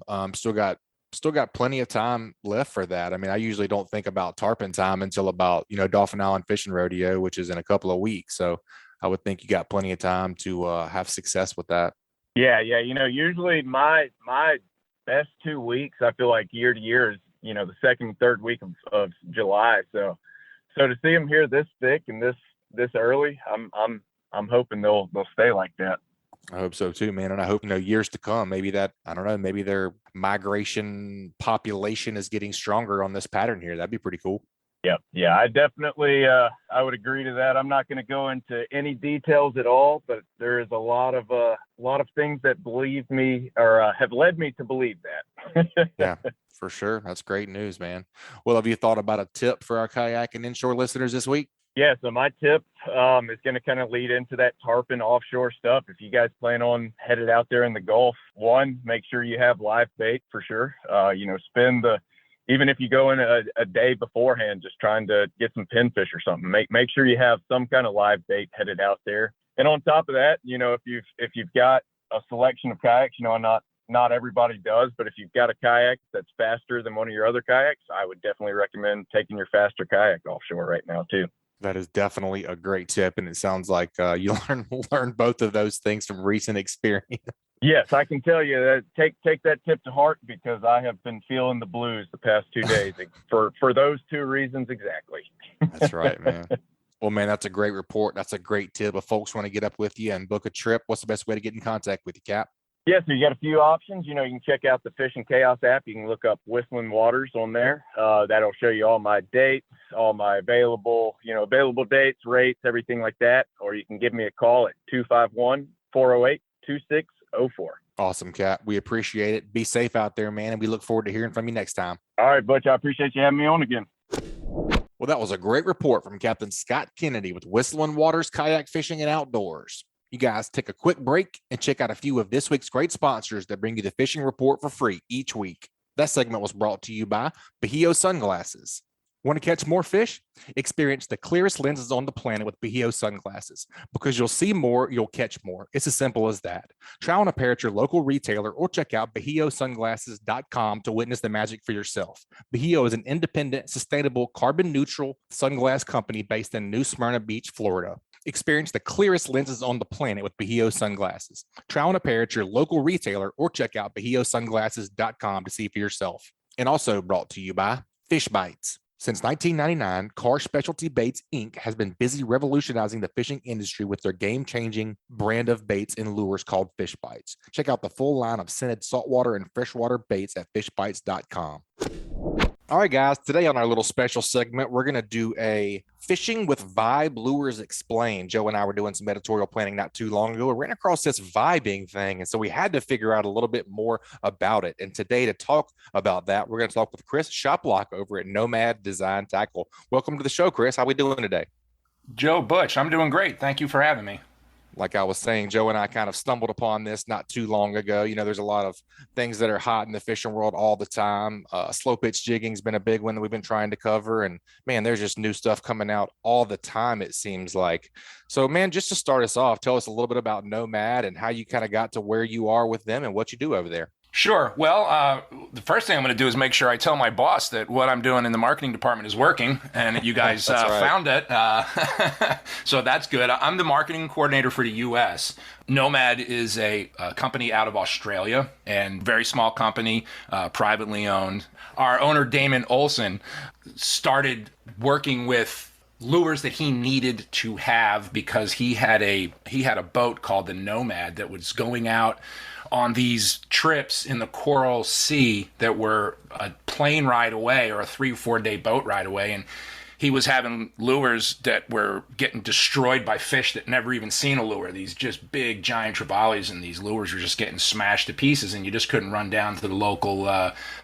Still got plenty of time left for that. I mean, I usually don't think about tarpon time until about, Dauphin Island Fishing Rodeo, which is in a couple of weeks. So I would think you got plenty of time to have success with that. Yeah. Usually my best 2 weeks, I feel like year to year is, the second and third week of July. So to see them here this thick and this early, I'm hoping they'll stay like that. I hope so too, man. And I hope, years to come, maybe their migration population is getting stronger on this pattern here. That'd be pretty cool. Yep. Yeah, I definitely, I would agree to that. I'm not going to go into any details at all, but there is a lot of things that believe me or have led me to believe that. Yeah, for sure. That's great news, man. Well, have you thought about a tip for our kayak and inshore listeners this week? Yeah, so my tip is going to kind of lead into that tarpon offshore stuff. If you guys plan on headed out there in the Gulf, one, make sure you have live bait for sure. Even if you go in a day beforehand, just trying to get some pinfish or something, make sure you have some kind of live bait headed out there. And on top of that, if you've got a selection of kayaks, not everybody does, but if you've got a kayak that's faster than one of your other kayaks, I would definitely recommend taking your faster kayak offshore right now too. That is definitely a great tip, and it sounds like you learn both of those things from recent experience. Yes, I can tell you that take that tip to heart, because I have been feeling the blues the past 2 days for those two reasons exactly. That's right, man. Well, man, that's a great report. That's a great tip. If folks want to get up with you and book a trip, what's the best way to get in contact with you, Cap? Yeah, so you got a few options. You can check out the Fish and Chaos app. You can look up Whistling Waters on there. That'll show you all my dates, all my available dates, rates, everything like that. Or you can give me a call at 251-408-2604. Awesome, Cap. We appreciate it. Be safe out there, man, and we look forward to hearing from you next time. All right, Butch, I appreciate you having me on again. Well, that was a great report from Captain Scott Kennedy with Whistling Waters Kayak Fishing and Outdoors. You guys take a quick break and check out a few of this week's great sponsors that bring you the fishing report for free each week. That segment was brought to you by Bahio Sunglasses. Want to catch more fish? Experience the clearest lenses on the planet with Bahio Sunglasses. Because you'll see more, you'll catch more. It's as simple as that. Try on a pair at your local retailer or check out BahioSunglasses.com to witness the magic for yourself. Bahio is an independent, sustainable, carbon-neutral sunglass company based in New Smyrna Beach, Florida. Experience the clearest lenses on the planet with Bahio Sunglasses. Try on a pair at your local retailer or check out BahioSunglasses.com to see for yourself. And also brought to you by Fishbites. Since 1999, Car Specialty Baits, Inc. has been busy revolutionizing the fishing industry with their game-changing brand of baits and lures called Fishbites. Check out the full line of scented saltwater and freshwater baits at fishbites.com. All right, guys, today on our little special segment, we're going to do a Fishing with Vibe Lures Explained. Joe and I were doing some editorial planning not too long ago. We ran across this vibing thing, and so we had to figure out a little bit more about it. And today, to talk about that, we're going to talk with Chris Shoplock over at Nomad Design Tackle. Welcome to the show, Chris. How are we doing today? Joe, Butch, I'm doing great. Thank you for having me. Like I was saying, Joe and I kind of stumbled upon this not too long ago. There's a lot of things that are hot in the fishing world all the time. Slow pitch jigging has been a big one that we've been trying to cover. And man, there's just new stuff coming out all the time, it seems like. So, man, just to start us off, tell us a little bit about Nomad and how you kind of got to where you are with them and what you do over there. Sure. Well, the first thing I'm going to do is make sure I tell my boss that what I'm doing in the marketing department is working and that you guys found it. So that's good. I'm the marketing coordinator for the U.S. Nomad is a company out of Australia, and very small company, privately owned. Our owner, Damon Olson, started working with lures that he needed to have because he had a boat called the Nomad that was going out on these trips in the Coral Sea that were a plane ride away or a 3 or 4 day boat ride away. And he was having lures that were getting destroyed by fish that never even seen a lure. These just big, giant trevallies, and these lures were just getting smashed to pieces, and you just couldn't run down to the local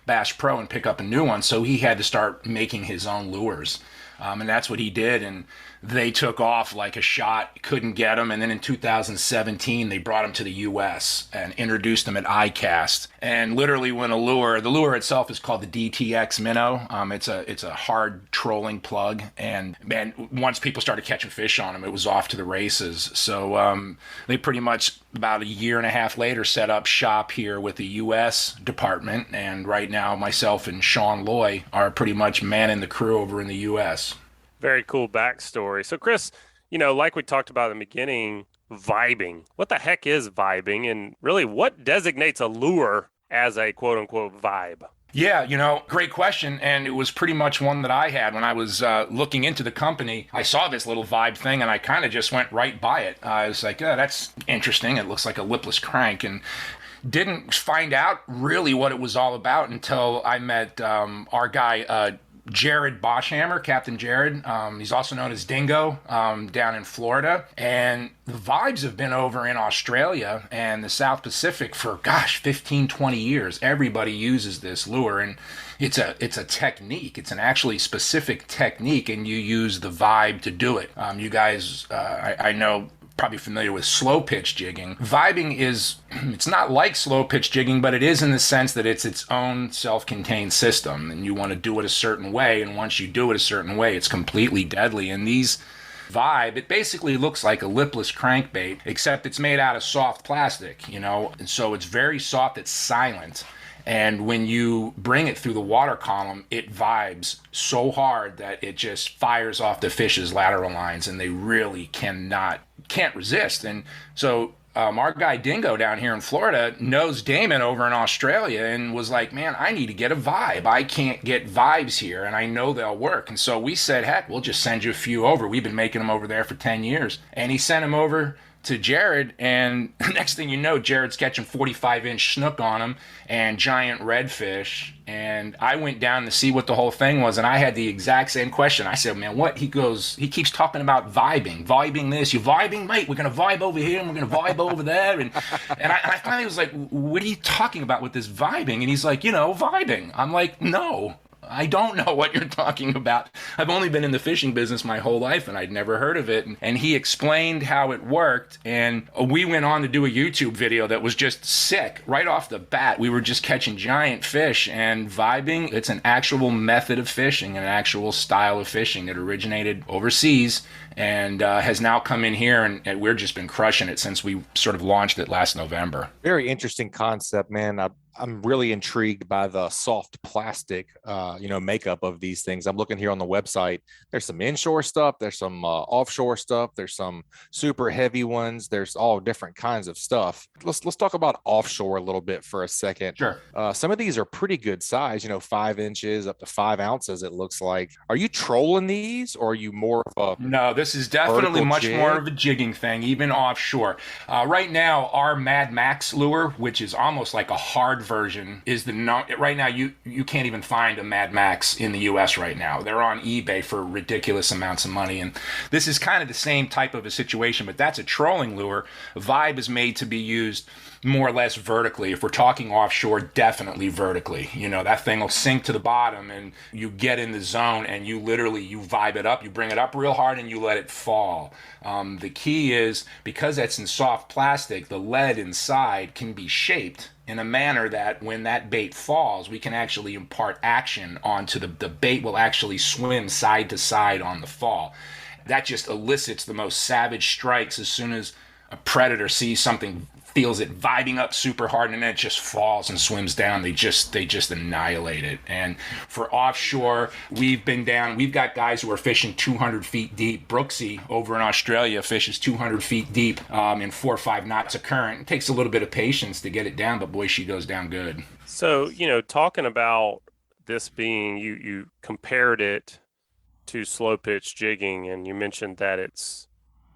Bass Pro and pick up a new one. So he had to start making his own lures. And that's what he did, and they took off like a shot, couldn't get him, and then in 2017 they brought him to the U.S. and introduced him at ICAST. And literally when the lure itself is called the DTX Minnow. It's a hard trolling plug, and man, once people started catching fish on him, it was off to the races. So they pretty much about a year and a half later set up shop here with the U.S. department, and right now myself and Sean Loy are pretty much manning the crew over in the U.S. Very cool backstory. So, Chris, like we talked about in the beginning, vibing. What the heck is vibing? And really, what designates a lure as a quote-unquote vibe? Yeah, great question. And it was pretty much one that I had when I was looking into the company. I saw this little vibe thing, and I kind of just went right by it. I was like, oh, that's interesting. It looks like a lipless crank. And didn't find out really what it was all about until I met our guy, Jared Boschhammer, Captain Jared. He's also known as Dingo down in Florida. And the vibes have been over in Australia and the South Pacific for, 15, 20 years. Everybody uses this lure, and it's a technique. It's an actually specific technique, and you use the vibe to do it. You guys, I know, probably familiar with slow pitch jigging. Vibing it's not like slow pitch jigging, but it is in the sense that it's its own self-contained system, and you want to do it a certain way, and once you do it a certain way, it's completely deadly. And these Vibe, it basically looks like a lipless crankbait, except it's made out of soft plastic, and so it's very soft, it's silent. And when you bring it through the water column, it vibes so hard that it just fires off the fish's lateral lines, and they really can't resist. And so our guy Dingo down here in Florida knows Damon over in Australia and was like, man, I need to get a vibe. I can't get vibes here, and I know they'll work. And so we said, heck, we'll just send you a few over. We've been making them over there for 10 years. And he sent them over to Jared, and next thing you know, Jared's catching 45-inch snook on him and giant redfish. And I went down to see what the whole thing was, and I had the exact same question. I said, man, what? He keeps talking about vibing this. You vibing, mate? We're going to vibe over here, and we're going to vibe over there. And I finally was like, what are you talking about with this vibing? And he's like, vibing. I'm like, no. I don't know what you're talking about. I've only been in the fishing business my whole life, and I'd never heard of it. And he explained how it worked, and we went on to do a YouTube video that was just sick. Right off the bat, we were just catching giant fish, and vibing, it's an actual method of fishing, an actual style of fishing that originated overseas and has now come in here, and we've just been crushing it since we sort of launched it last November. Very interesting concept, man. I'm really intrigued by the soft plastic, makeup of these things. I'm looking here on the website. There's some inshore stuff. There's some offshore stuff. There's some super heavy ones. There's all different kinds of stuff. Let's talk about offshore a little bit for a second. Sure. Some of these are pretty good size, 5 inches up to 5 ounces, it looks like. Are you trolling these, or are you more of a... No, this is definitely much more of a jigging thing, even offshore. Right now, our Mad Max lure, which is almost like a hard version, is right now you can't even find a Mad Max in the US right now. They're on eBay for ridiculous amounts of money, and this is kind of the same type of a situation, but that's a trolling lure. Vibe is made to be used more or less vertically. If we're talking offshore, definitely vertically. That thing will sink to the bottom, and you get in the zone, and you vibe it up, you bring it up real hard, and you let it fall. The key is, because that's in soft plastic, the lead inside can be shaped in a manner that when that bait falls, we can actually impart action onto the bait will actually swim side to side on the fall. That just elicits the most savage strikes as soon as a predator sees something, feels it vibing up super hard, and then it just falls and swims down. They just annihilate it. And for offshore, we've got guys who are fishing 200 feet deep. Brooksy over in Australia fishes 200 feet deep in 4 or 5 knots of current. It takes a little bit of patience to get it down, but boy, she goes down good. So, talking about this being, you compared it to slow pitch jigging, and you mentioned that it's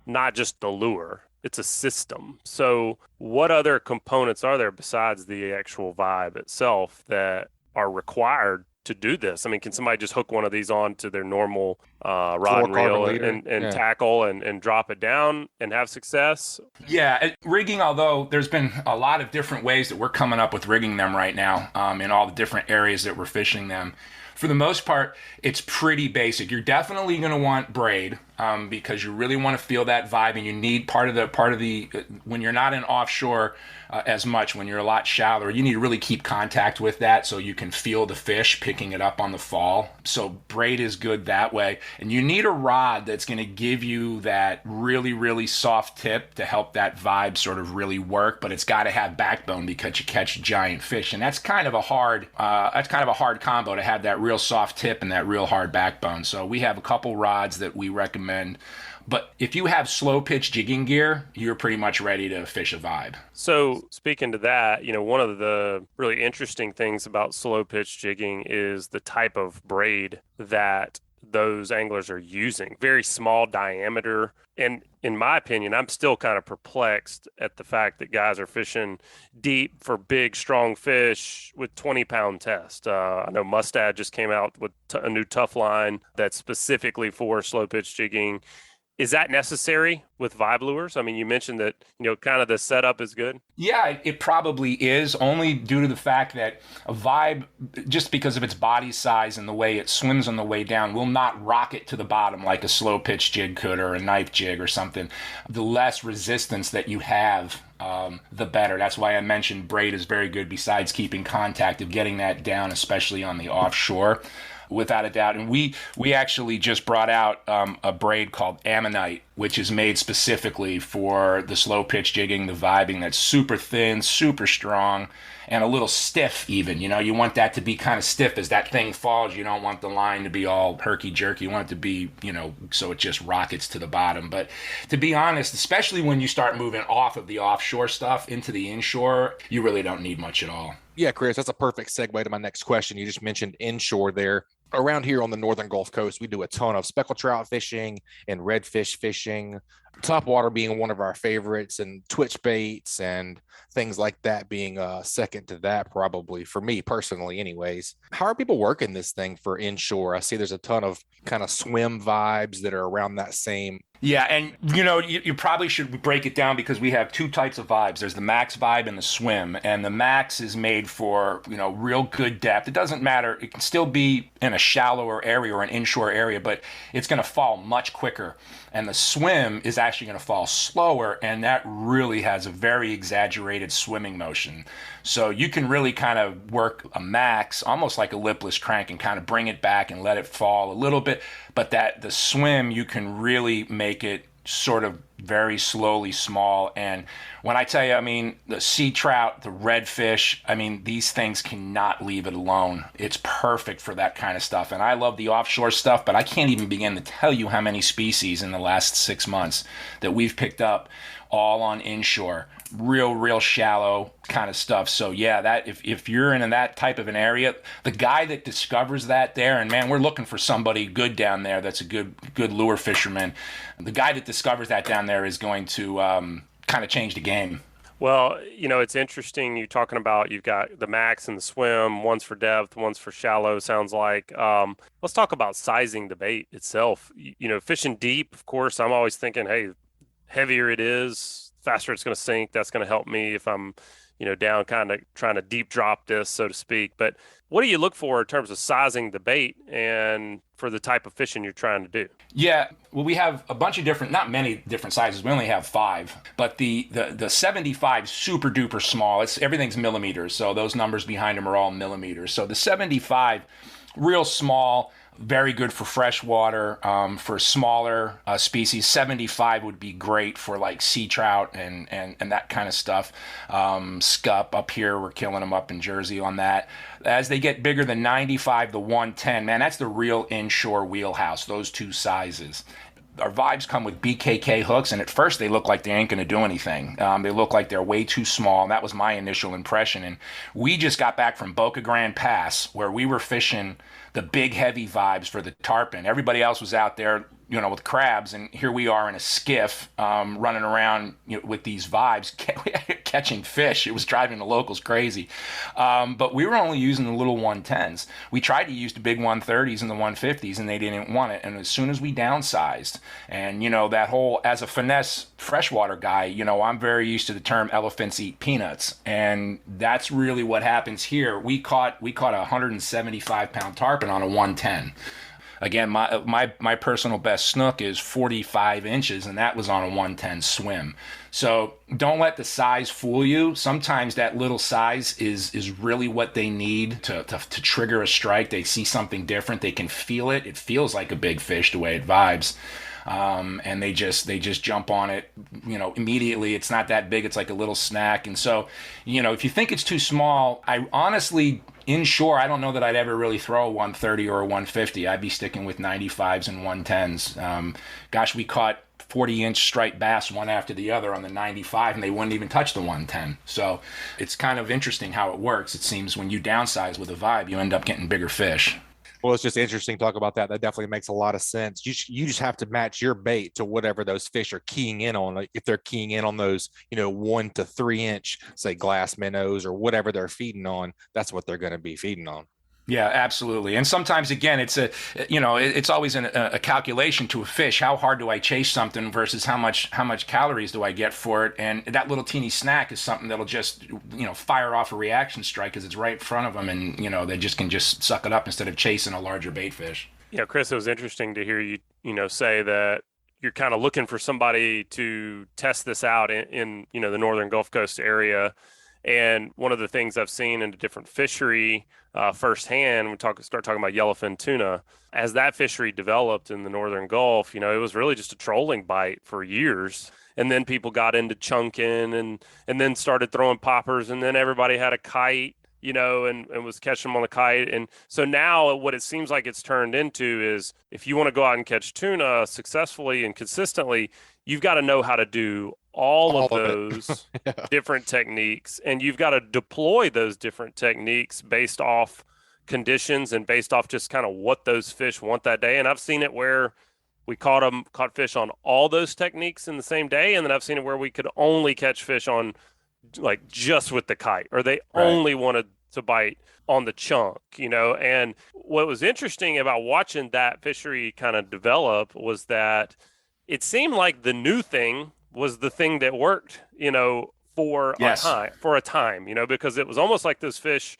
not just the lure, it's a system. So what other components are there besides the actual vibe itself that are required to do this? I mean, can somebody just hook one of these on to their normal rod and reel and tackle and drop it down and have success? Yeah, rigging, although there's been a lot of different ways that we're coming up with rigging them right now in all the different areas that we're fishing them. For the most part, it's pretty basic. You're definitely going to want braid because you really want to feel that vibe, and you need part of the when you're not in offshore as much, when you're a lot shallower, you need to really keep contact with that so you can feel the fish picking it up on the fall. So braid is good that way. And you need a rod that's going to give you that really, really soft tip to help that vibe sort of really work, but it's got to have backbone because you catch giant fish. And that's kind of a hard combo, to have that real soft tip and that real hard backbone. So we have a couple rods that we recommend. But if you have slow pitch jigging gear, you're pretty much ready to fish a vibe. So speaking to that, one of the really interesting things about slow pitch jigging is the type of braid that those anglers are using. Very small diameter. And in my opinion, I'm still kind of perplexed at the fact that guys are fishing deep for big, strong fish with 20-pound test. I know Mustad just came out with a new tough line that's specifically for slow pitch jigging. Is that necessary with vibe lures? I mean, you mentioned that, kind of the setup is good. Yeah, it probably is, only due to the fact that a vibe, just because of its body size and the way it swims on the way down, will not rock it to the bottom like a slow pitch jig could, or a knife jig or something. The less resistance that you have, the better. That's why I mentioned braid is very good, besides keeping contact, of getting that down, especially on the offshore. without a doubt. And we actually just brought out a braid called Ammonite, which is made specifically for the slow pitch jigging, the vibing. That's super thin, super strong, and a little stiff even. You want that to be kind of stiff as that thing falls. You don't want the line to be all herky-jerky. You want it to be, so it just rockets to the bottom. But to be honest, especially when you start moving off of the offshore stuff into the inshore, you really don't need much at all. Yeah, Chris, that's a perfect segue to my next question. You just mentioned inshore there. Around here on the northern Gulf Coast, we do a ton of speckled trout fishing and redfish fishing, topwater being one of our favorites, and twitch baits and things like that being second to that, probably for me personally anyways. How are people working this thing for inshore? I see there's a ton of kind of swim vibes that are around that same. Yeah, and you probably should break it down because we have two types of vibes. There's the max vibe and the swim, and the max is made for real good depth. It doesn't matter; it can still be in a shallower area or an inshore area, but it's going to fall much quicker. And the swim is actually going to fall slower, and that really has a very exaggerated swimming motion. So you can really kind of work a max, almost like a lipless crank, and kind of bring it back and let it fall a little bit. But the swim, you can really make it sort of very slowly small. And when I tell you, the sea trout, the redfish, these things cannot leave it alone. It's perfect for that kind of stuff. And I love the offshore stuff, but I can't even begin to tell you how many species in the last 6 months that we've picked up all on inshore. Real shallow kind of stuff. So yeah, that if you're in that type of an area, the guy that discovers that there, and man, we're looking for somebody good down there that's a good lure fisherman. The guy that discovers that down there is going to kind of change the game. Well, it's interesting you talking about you've got the max and the swim, one's for depth, one's for shallow, sounds like. Let's talk about sizing the bait itself. Fishing deep, of course, I'm always thinking, hey, heavier it is, faster it's going to sink. That's going to help me if I'm, down kind of trying to deep drop this, so to speak. But what do you look for in terms of sizing the bait and for the type of fishing you're trying to do? Yeah, well, we have a bunch of not many different sizes. We only have 5, but the 75 super duper small. Everything's millimeters, so those numbers behind them are all millimeters. So the 75, real small. Very good for freshwater. For smaller species, 75 would be great for like sea trout and that kind of stuff. Scup up here, we're killing them up in Jersey on that. As they get bigger than 95 to 110, man, that's the real inshore wheelhouse, those two sizes. Our vibes come with BKK hooks, and at first they look like they ain't going to do anything. They look like they're way too small, and that was my initial impression. And we just got back from Boca Grande Pass, where we were fishing the big, heavy vibes for the tarpon. Everybody else was out there, with crabs, and here we are in a skiff running around with these vibes, catching fish. It was driving the locals crazy. But we were only using the little 110s. We tried to use the big 130s and the 150s, and they didn't want it. And as soon as we downsized, and that whole, as a finesse freshwater guy, I'm very used to the term elephants eat peanuts, and that's really what happens here. We caught a 175-pound tarpon on a 110. Again, my personal best snook is 45 inches, and that was on a 110 swim. So don't let the size fool you. Sometimes that little size is really what they need to trigger a strike. They see something different. They can feel it. It feels like a big fish the way it vibes. And they just jump on it, immediately. It's not that big. It's like a little snack. And so, if you think it's too small, I honestly, inshore, I don't know that I'd ever really throw a 130 or a 150. I'd be sticking with 95s and 110s. Gosh, we caught 40-inch striped bass one after the other on the 95, and they wouldn't even touch the 110. So it's kind of interesting how it works. It seems when you downsize with a vibe, you end up getting bigger fish. Well, it's just interesting to talk about that. That definitely makes a lot of sense. You just have to match your bait to whatever those fish are keying in on. Like if they're keying in on those, 1 to 3 inch, say glass minnows or whatever they're feeding on, that's what they're going to be feeding on. Yeah, absolutely. And sometimes, again, it's always a calculation to a fish. How hard do I chase something versus how much calories do I get for it? And that little teeny snack is something that'll just, fire off a reaction strike because it's right in front of them, and, they can just suck it up instead of chasing a larger bait fish. Yeah, Chris, it was interesting to hear you, say that you're kind of looking for somebody to test this out in the northern Gulf Coast area. And one of the things I've seen in a different fishery firsthand, start talking about yellowfin tuna, as that fishery developed in the Northern Gulf, it was really just a trolling bite for years. And then people got into chunking and then started throwing poppers, and then everybody had a kite, and was catching them on the kite. And so now what it seems like it's turned into is, if you want to go out and catch tuna successfully and consistently, you've got to know how to do all of those yeah. different techniques, and you've got to deploy those different techniques based off conditions and based off just kind of what those fish want that day. And I've seen it where we caught fish on all those techniques in the same day, and then I've seen it where we could only catch fish on like just with the kite, or they only wanted to bite on the chunk, And what was interesting about watching that fishery kind of develop was that it seemed like the new thing was the thing that worked, for a time, because it was almost like those fish,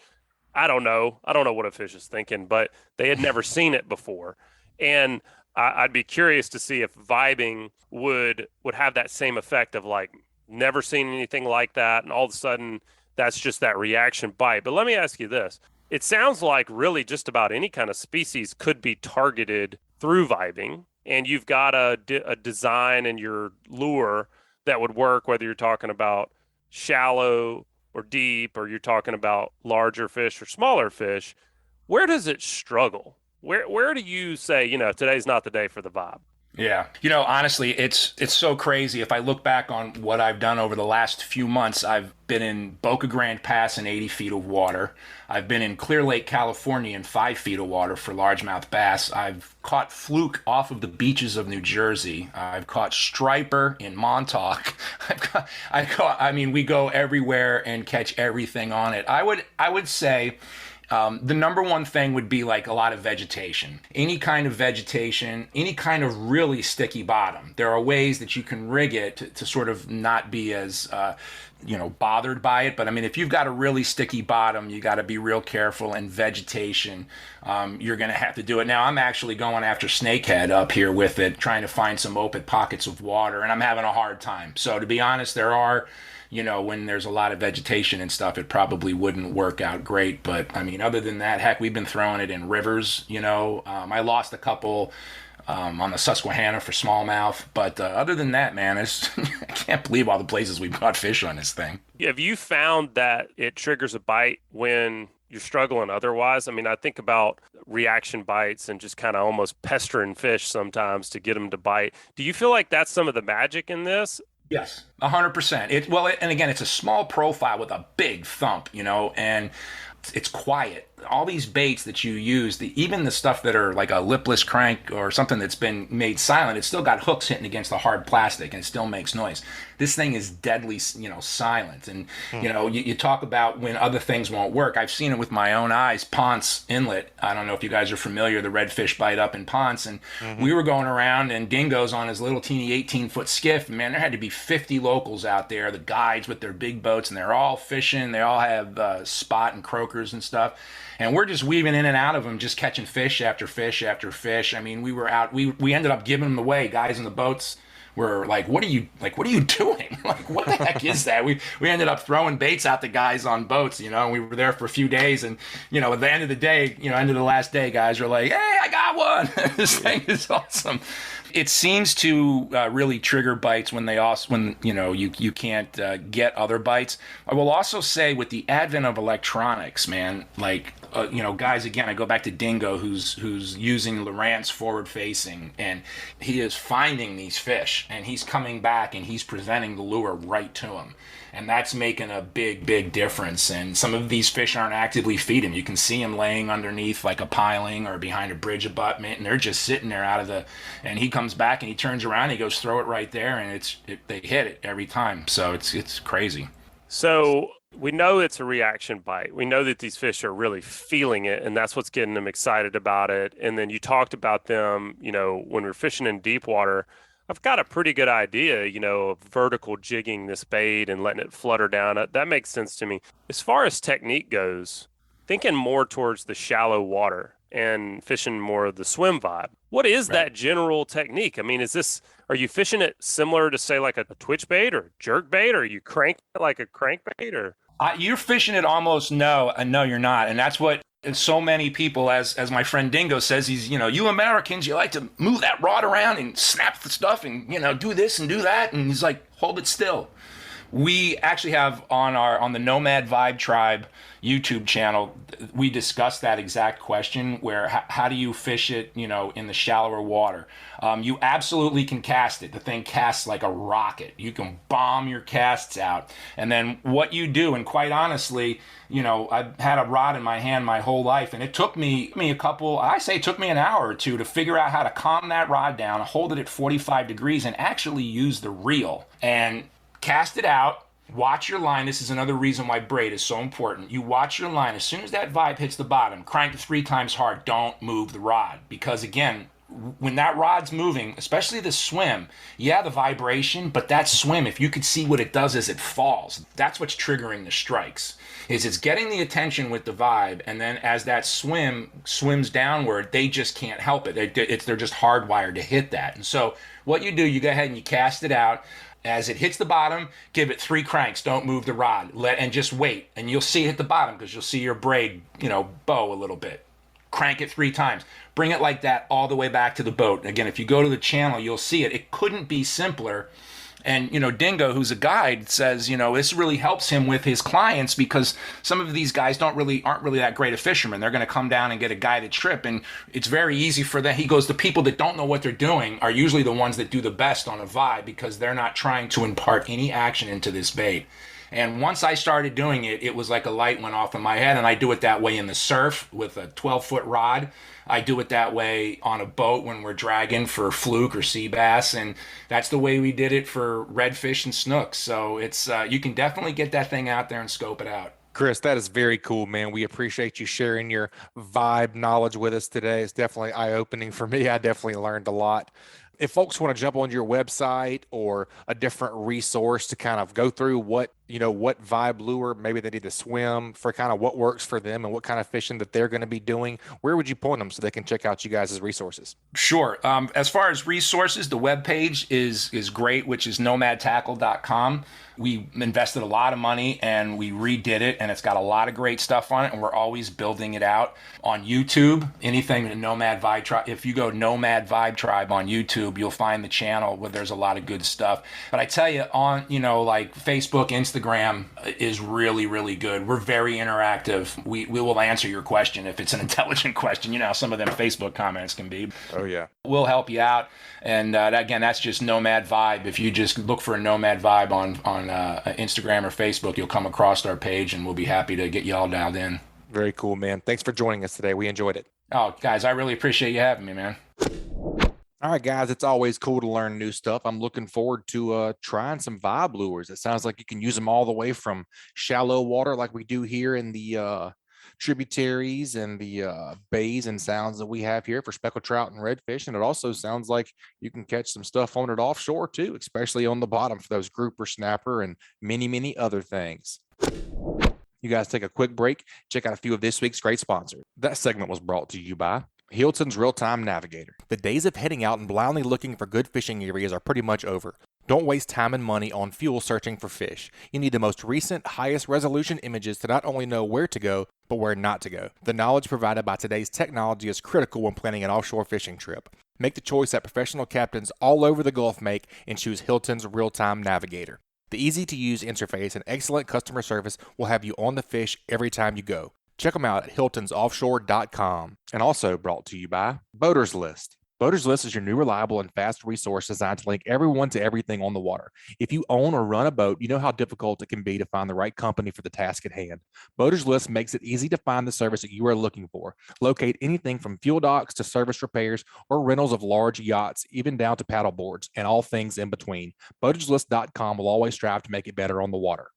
I don't know what a fish is thinking, but they had never seen it before. And I'd be curious to see if vibing would have that same effect of like never seen anything like that, and all of a sudden that's just that reaction bite. But let me ask you this. It sounds like really just about any kind of species could be targeted through vibing, and you've got a design in your lure that would work, whether you're talking about shallow or deep, or you're talking about larger fish or smaller fish. Where does it struggle? Where do you say, today's not the day for the vibe? Yeah. Honestly, it's so crazy. If I look back on what I've done over the last few months, I've been in Boca Grande Pass in 80 feet of water. I've been in Clear Lake, California in 5 feet of water for largemouth bass. I've caught fluke off of the beaches of New Jersey. I've caught striper in Montauk. We go everywhere and catch everything on it. I would say the number one thing would be like a lot of vegetation. Any kind of vegetation, any kind of really sticky bottom. There are ways that you can rig it to sort of not be as, bothered by it. But if you've got a really sticky bottom, you got to be real careful. And vegetation, you're going to have to do it. Now, I'm actually going after snakehead up here with it, trying to find some open pockets of water, and I'm having a hard time. So to be honest, there are... when there's a lot of vegetation and stuff, it probably wouldn't work out great. But other than that, heck, we've been throwing it in rivers. I lost a couple on the Susquehanna for smallmouth. But other than that, man, I can't believe all the places we've caught fish on this thing. Have you found that it triggers a bite when you're struggling otherwise? I think about reaction bites and just kind of almost pestering fish sometimes to get them to bite. Do you feel like that's some of the magic in this? Yes, 100%. And again, it's a small profile with a big thump, and it's quiet. All these baits that you use, even the stuff that are like a lipless crank or something that's been made silent, it's still got hooks hitting against the hard plastic and it still makes noise. This thing is deadly, silent. And, you talk about when other things won't work. I've seen it with my own eyes. Ponce Inlet, I don't know if you guys are familiar, the redfish bite up in Ponce. And we were going around, and Dingo's on his little teeny 18-foot skiff. Man, there had to be 50 locals out there, the guides with their big boats, and they're all fishing. They all have spot and croakers and stuff. And we're just weaving in and out of them, just catching fish after fish after fish. We were out. We ended up giving them away. Guys in the boats were like, "What are you doing? Like, what the heck is that?" We ended up throwing baits out to guys on boats. We were there for a few days, and at the end of the day, end of the last day, guys were like, "Hey, I got one." This thing is awesome. It seems to really trigger bites when you can't get other bites. I will also say, with the advent of electronics, man, guys, again, I go back to Dingo, who's using Lowrance forward facing, and he is finding these fish, and he's coming back and he's presenting the lure right to him. And that's making a big, big difference. And some of these fish aren't actively feeding. You can see them laying underneath like a piling or behind a bridge abutment, and they're just sitting there and he comes back and he turns around and he goes, throw it right there, and they hit it every time. So it's crary. So we know it's a reaction bite. We know that these fish are really feeling it, and that's what's getting them excited about it. And then you talked about them, when we're fishing in deep water, I've got a pretty good idea, of vertical jigging this bait and letting it flutter down. That makes sense to me. As far as technique goes, thinking more towards the shallow water and fishing more of the swim vibe, what is that general technique? Are you fishing it similar to, say, like a twitch bait or jerk bait, or are you cranking it like a crankbait? Or You're fishing it almost no, you're not. And that's what so many people, as my friend Dingo says, he's, you Americans, you like to move that rod around and snap the stuff and, do this and do that. And he's like, hold it still. We actually have on the Nomad Vibe Tribe YouTube channel, we discussed that exact question where how do you fish it, in the shallower water? You absolutely can cast it. The thing casts like a rocket. You can bomb your casts out. And then what you do, and quite honestly, I've had a rod in my hand my whole life, and it took me it took me an hour or two to figure out how to calm that rod down, hold it at 45 degrees, and actually use the reel and cast it out. Watch your line. This is another reason why braid is so important. You watch your line. As soon as that vibe hits the bottom, crank it 3 times hard. Don't move the rod. Because again, when that rod's moving, especially the swim, the vibration, but that swim, if you could see what it does as it falls, that's what's triggering the strikes. It's getting the attention with the vibe, and then as that swims downward, they just can't help it. They're just hardwired to hit that. And so what you do, you go ahead and you cast it out. As it hits the bottom, give it 3 cranks. Don't move the rod. And just wait. And you'll see it hit the bottom because you'll see your braid, bow a little bit. Crank it 3 times. Bring it like that all the way back to the boat. Again, if you go to the channel, you'll see it. It couldn't be simpler. And, Dingo, who's a guide, says, this really helps him with his clients because some of these guys aren't really that great of fishermen. They're going to come down and get a guided trip, and it's very easy for them. He goes, the people that don't know what they're doing are usually the ones that do the best on a vibe because they're not trying to impart any action into this bait. And once I started doing it, it was like a light went off in my head, and I do it that way in the surf with a 12-foot rod. I do it that way on a boat when we're dragging for fluke or sea bass, and that's the way we did it for redfish and snooks. So it's you can definitely get that thing out there and scope it out. Chris, that is very cool, man. We appreciate you sharing your vibe knowledge with us today. It's definitely eye-opening for me. I definitely learned a lot. If folks want to jump on your website or a different resource to kind of go through what vibe lure maybe they need to swim for, kind of what works for them and what kind of fishing that they're going to be doing, where would you point them so they can check out you guys' resources? Sure. As far as resources, the webpage is great, which is nomadtackle.com. We invested a lot of money and we redid it, and it's got a lot of great stuff on it, and we're always building it out. On YouTube, anything to Nomad Vibe Tribe. If you go Nomad Vibe Tribe on YouTube, you'll find the channel where there's a lot of good stuff. But I tell you, on like Facebook, Instagram is really, really good. We're very interactive. We will answer your question if it's an intelligent question. How some of them Facebook comments can be. Oh yeah. We'll help you out. And again, that's just Nomad Vibe. If you just look for a Nomad Vibe on Instagram or Facebook, you'll come across our page, and we'll be happy to get you all dialed in. Very cool, man. Thanks for joining us today. We enjoyed it. Oh, guys, I really appreciate you having me, man. All right, guys, it's always cool to learn new stuff. I'm looking forward to trying some vibe lures. It sounds like you can use them all the way from shallow water like we do here in the tributaries and the bays and sounds that we have here for speckled trout and redfish. And it also sounds like you can catch some stuff on it offshore too, especially on the bottom for those grouper, snapper, and many other things. You guys take a quick break. Check out a few of this week's great sponsors. That segment was brought to you by Hilton's Real-Time Navigator. The days of heading out and blindly looking for good fishing areas are pretty much over. Don't waste time and money on fuel searching for fish. You need the most recent, highest resolution images to not only know where to go, but where not to go. The knowledge provided by today's technology is critical when planning an offshore fishing trip. Make the choice that professional captains all over the Gulf make and choose Hilton's Real-Time Navigator. The easy-to-use interface and excellent customer service will have you on the fish every time you go. Check them out at hiltonsoffshore.com. And also brought to you by Boaters List. Boaters List is your new reliable and fast resource designed to link everyone to everything on the water. If you own or run a boat, you know how difficult it can be to find the right company for the task at hand. Boaters List makes it easy to find the service that you are looking for. Locate anything from fuel docks to service repairs or rentals of large yachts, even down to paddle boards and all things in between. BoatersList.com will always strive to make it better on the water.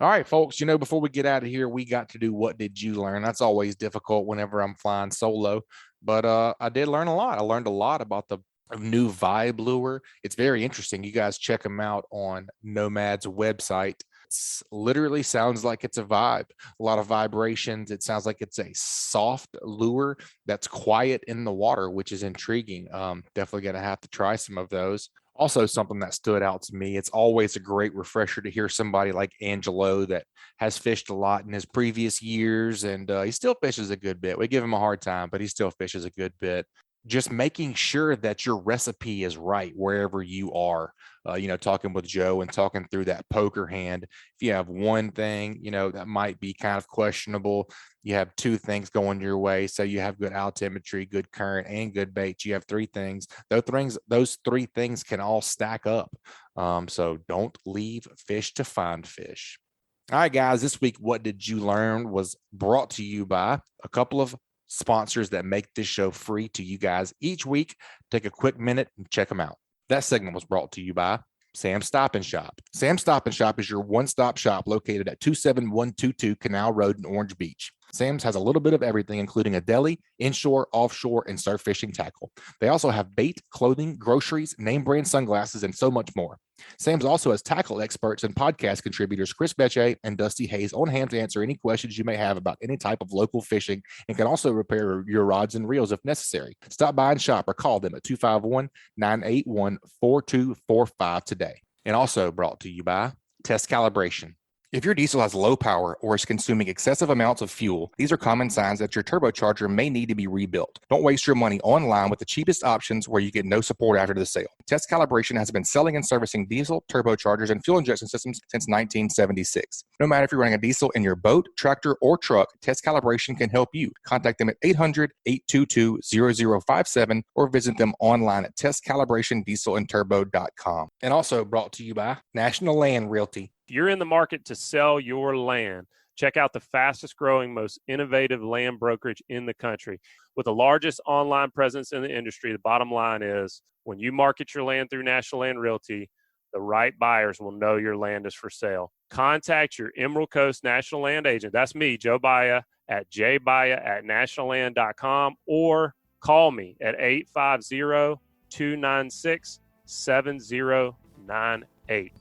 All right, folks, before we get out of here, we got to do What Did You Learn? That's always difficult whenever I'm flying solo, but I did learn a lot. I learned a lot about the new vibe lure. It's very interesting. You guys check them out on Nomad's website. It literally sounds like it's a vibe, a lot of vibrations. It sounds like it's a soft lure that's quiet in the water, which is intriguing. Definitely going to have to try some of those. Also, something that stood out to me, it's always a great refresher to hear somebody like Angelo that has fished a lot in his previous years, and he still fishes a good bit. We give him a hard time, but he still fishes a good bit. Just making sure that your recipe is right wherever you are. Talking with Joe and talking through that poker hand. If you have one thing, that might be kind of questionable, you have two things going your way. So you have good altimetry, good current, and good bait. You have three things. Those three things can all stack up. So don't leave fish to find fish. All right, guys, this week, What Did You Learn was brought to you by a couple of sponsors that make this show free to you guys each week. Take a quick minute and check them out. That segment was brought to you by Sam's Stop and Shop. Sam's Stop and Shop is your one-stop shop located at 27122 Canal Road in Orange Beach. Sam's has a little bit of everything, including a deli, inshore, offshore, and surf fishing tackle. They also have bait, clothing, groceries, name brand sunglasses, and so much more. Sam's also has tackle experts and podcast contributors Chris Butch and Dusty Hayes on hand to answer any questions you may have about any type of local fishing, and can also repair your rods and reels if necessary. Stop by and shop or call them at 251-981-4245 today. And also brought to you by Test Calibration. If your diesel has low power or is consuming excessive amounts of fuel, these are common signs that your turbocharger may need to be rebuilt. Don't waste your money online with the cheapest options where you get no support after the sale. Test Calibration has been selling and servicing diesel, turbochargers, and fuel injection systems since 1976. No matter if you're running a diesel in your boat, tractor, or truck, Test Calibration can help you. Contact them at 800-822-0057 or visit them online at testcalibrationdieselandturbo.com. And also brought to you by National Land Realty. If you're in the market to sell your land, check out the fastest growing, most innovative land brokerage in the country. With the largest online presence in the industry, the bottom line is when you market your land through National Land Realty, the right buyers will know your land is for sale. Contact your Emerald Coast National Land agent. That's me, Joe Baya, at jbaya@nationalland.com, or call me at 850-296-7098.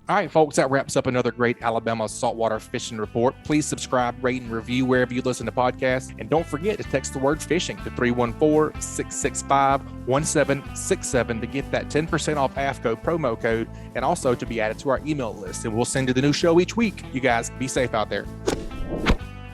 All right, folks, that wraps up another great Alabama saltwater fishing report. Please subscribe, rate, and review wherever you listen to podcasts. And don't forget to text the word fishing to 314-665-1767 to get that 10% off AFCO promo code, and also to be added to our email list. And we'll send you the new show each week. You guys be safe out there.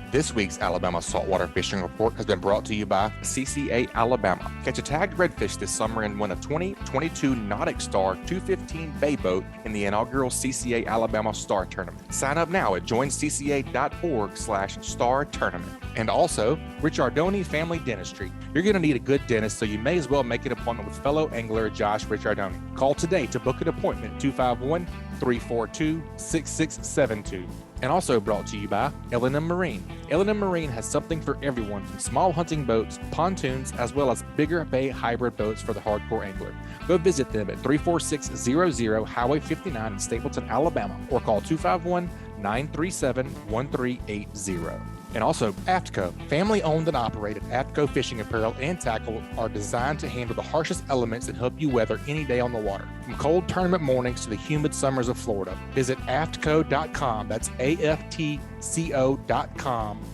This week's Alabama Saltwater Fishing Report has been brought to you by CCA Alabama. Catch a tagged redfish this summer and win a 2022 Nautic Star 215 bay boat in the inaugural CCA Alabama Star Tournament. Sign up now at joincca.org/star tournament. And also, Ricciardone Family Dentistry. You're going to need a good dentist, so you may as well make an appointment with fellow angler Josh Ricciardone. Call today to book an appointment at 251-342-6672. And also brought to you by L&amp Marine. L&amp Marine has something for everyone, from small hunting boats, pontoons, as well as bigger bay hybrid boats for the hardcore angler. Go visit them at 34600 Highway 59 in Stapleton, Alabama, or call 251-937-1380. And also, AFTCO, family-owned and operated AFTCO fishing apparel and tackle are designed to handle the harshest elements and help you weather any day on the water. From cold tournament mornings to the humid summers of Florida, visit aftco.com. That's AFTCO.com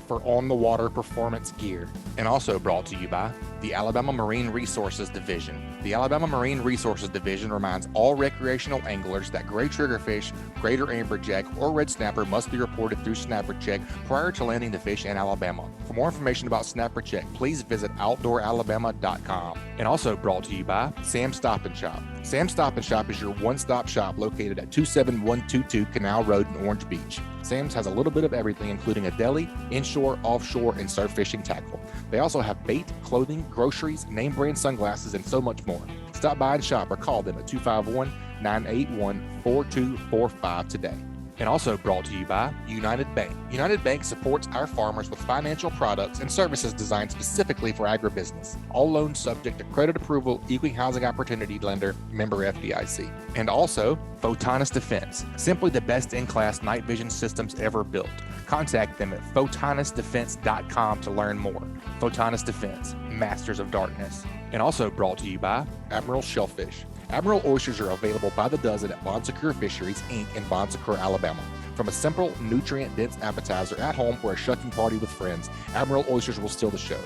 for on-the-water performance gear. And also brought to you by the Alabama Marine Resources Division. The Alabama Marine Resources Division reminds all recreational anglers that gray triggerfish, greater amberjack, or red snapper must be reported through Snapper Check prior to landing the fish in Alabama. For more information about Snapper Check, please visit outdooralabama.com. And also brought to you by Sam's Stop and Shop. Sam's Stop and Shop is your one-stop shop located at 27122 Canal Road in Orange Beach. Sam's has a little bit of everything, including a deli, inshore, offshore, and surf fishing tackle. They also have bait, clothing, groceries, name brand sunglasses, and so much more. Stop by and shop or call them at 251-981-4245 today. And also brought to you by United Bank. United Bank supports our farmers with financial products and services designed specifically for agribusiness. All loans subject to credit approval, equal housing opportunity lender, member FDIC. And also Photonis Defense, simply the best in-class night vision systems ever built. Contact them at photonisdefense.com to learn more. Photonis Defense, masters of darkness. And also brought to you by Admiral Shellfish. Admiral oysters are available by the dozen at Bon Secours Fisheries, Inc. in Bon Secours, Alabama. From a simple, nutrient-dense appetizer at home or a shucking party with friends, Admiral oysters will steal the show.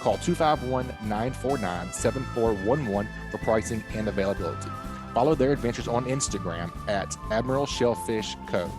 Call 251-949-7411 for pricing and availability. follow their adventures on Instagram at Admiral Shellfish Co.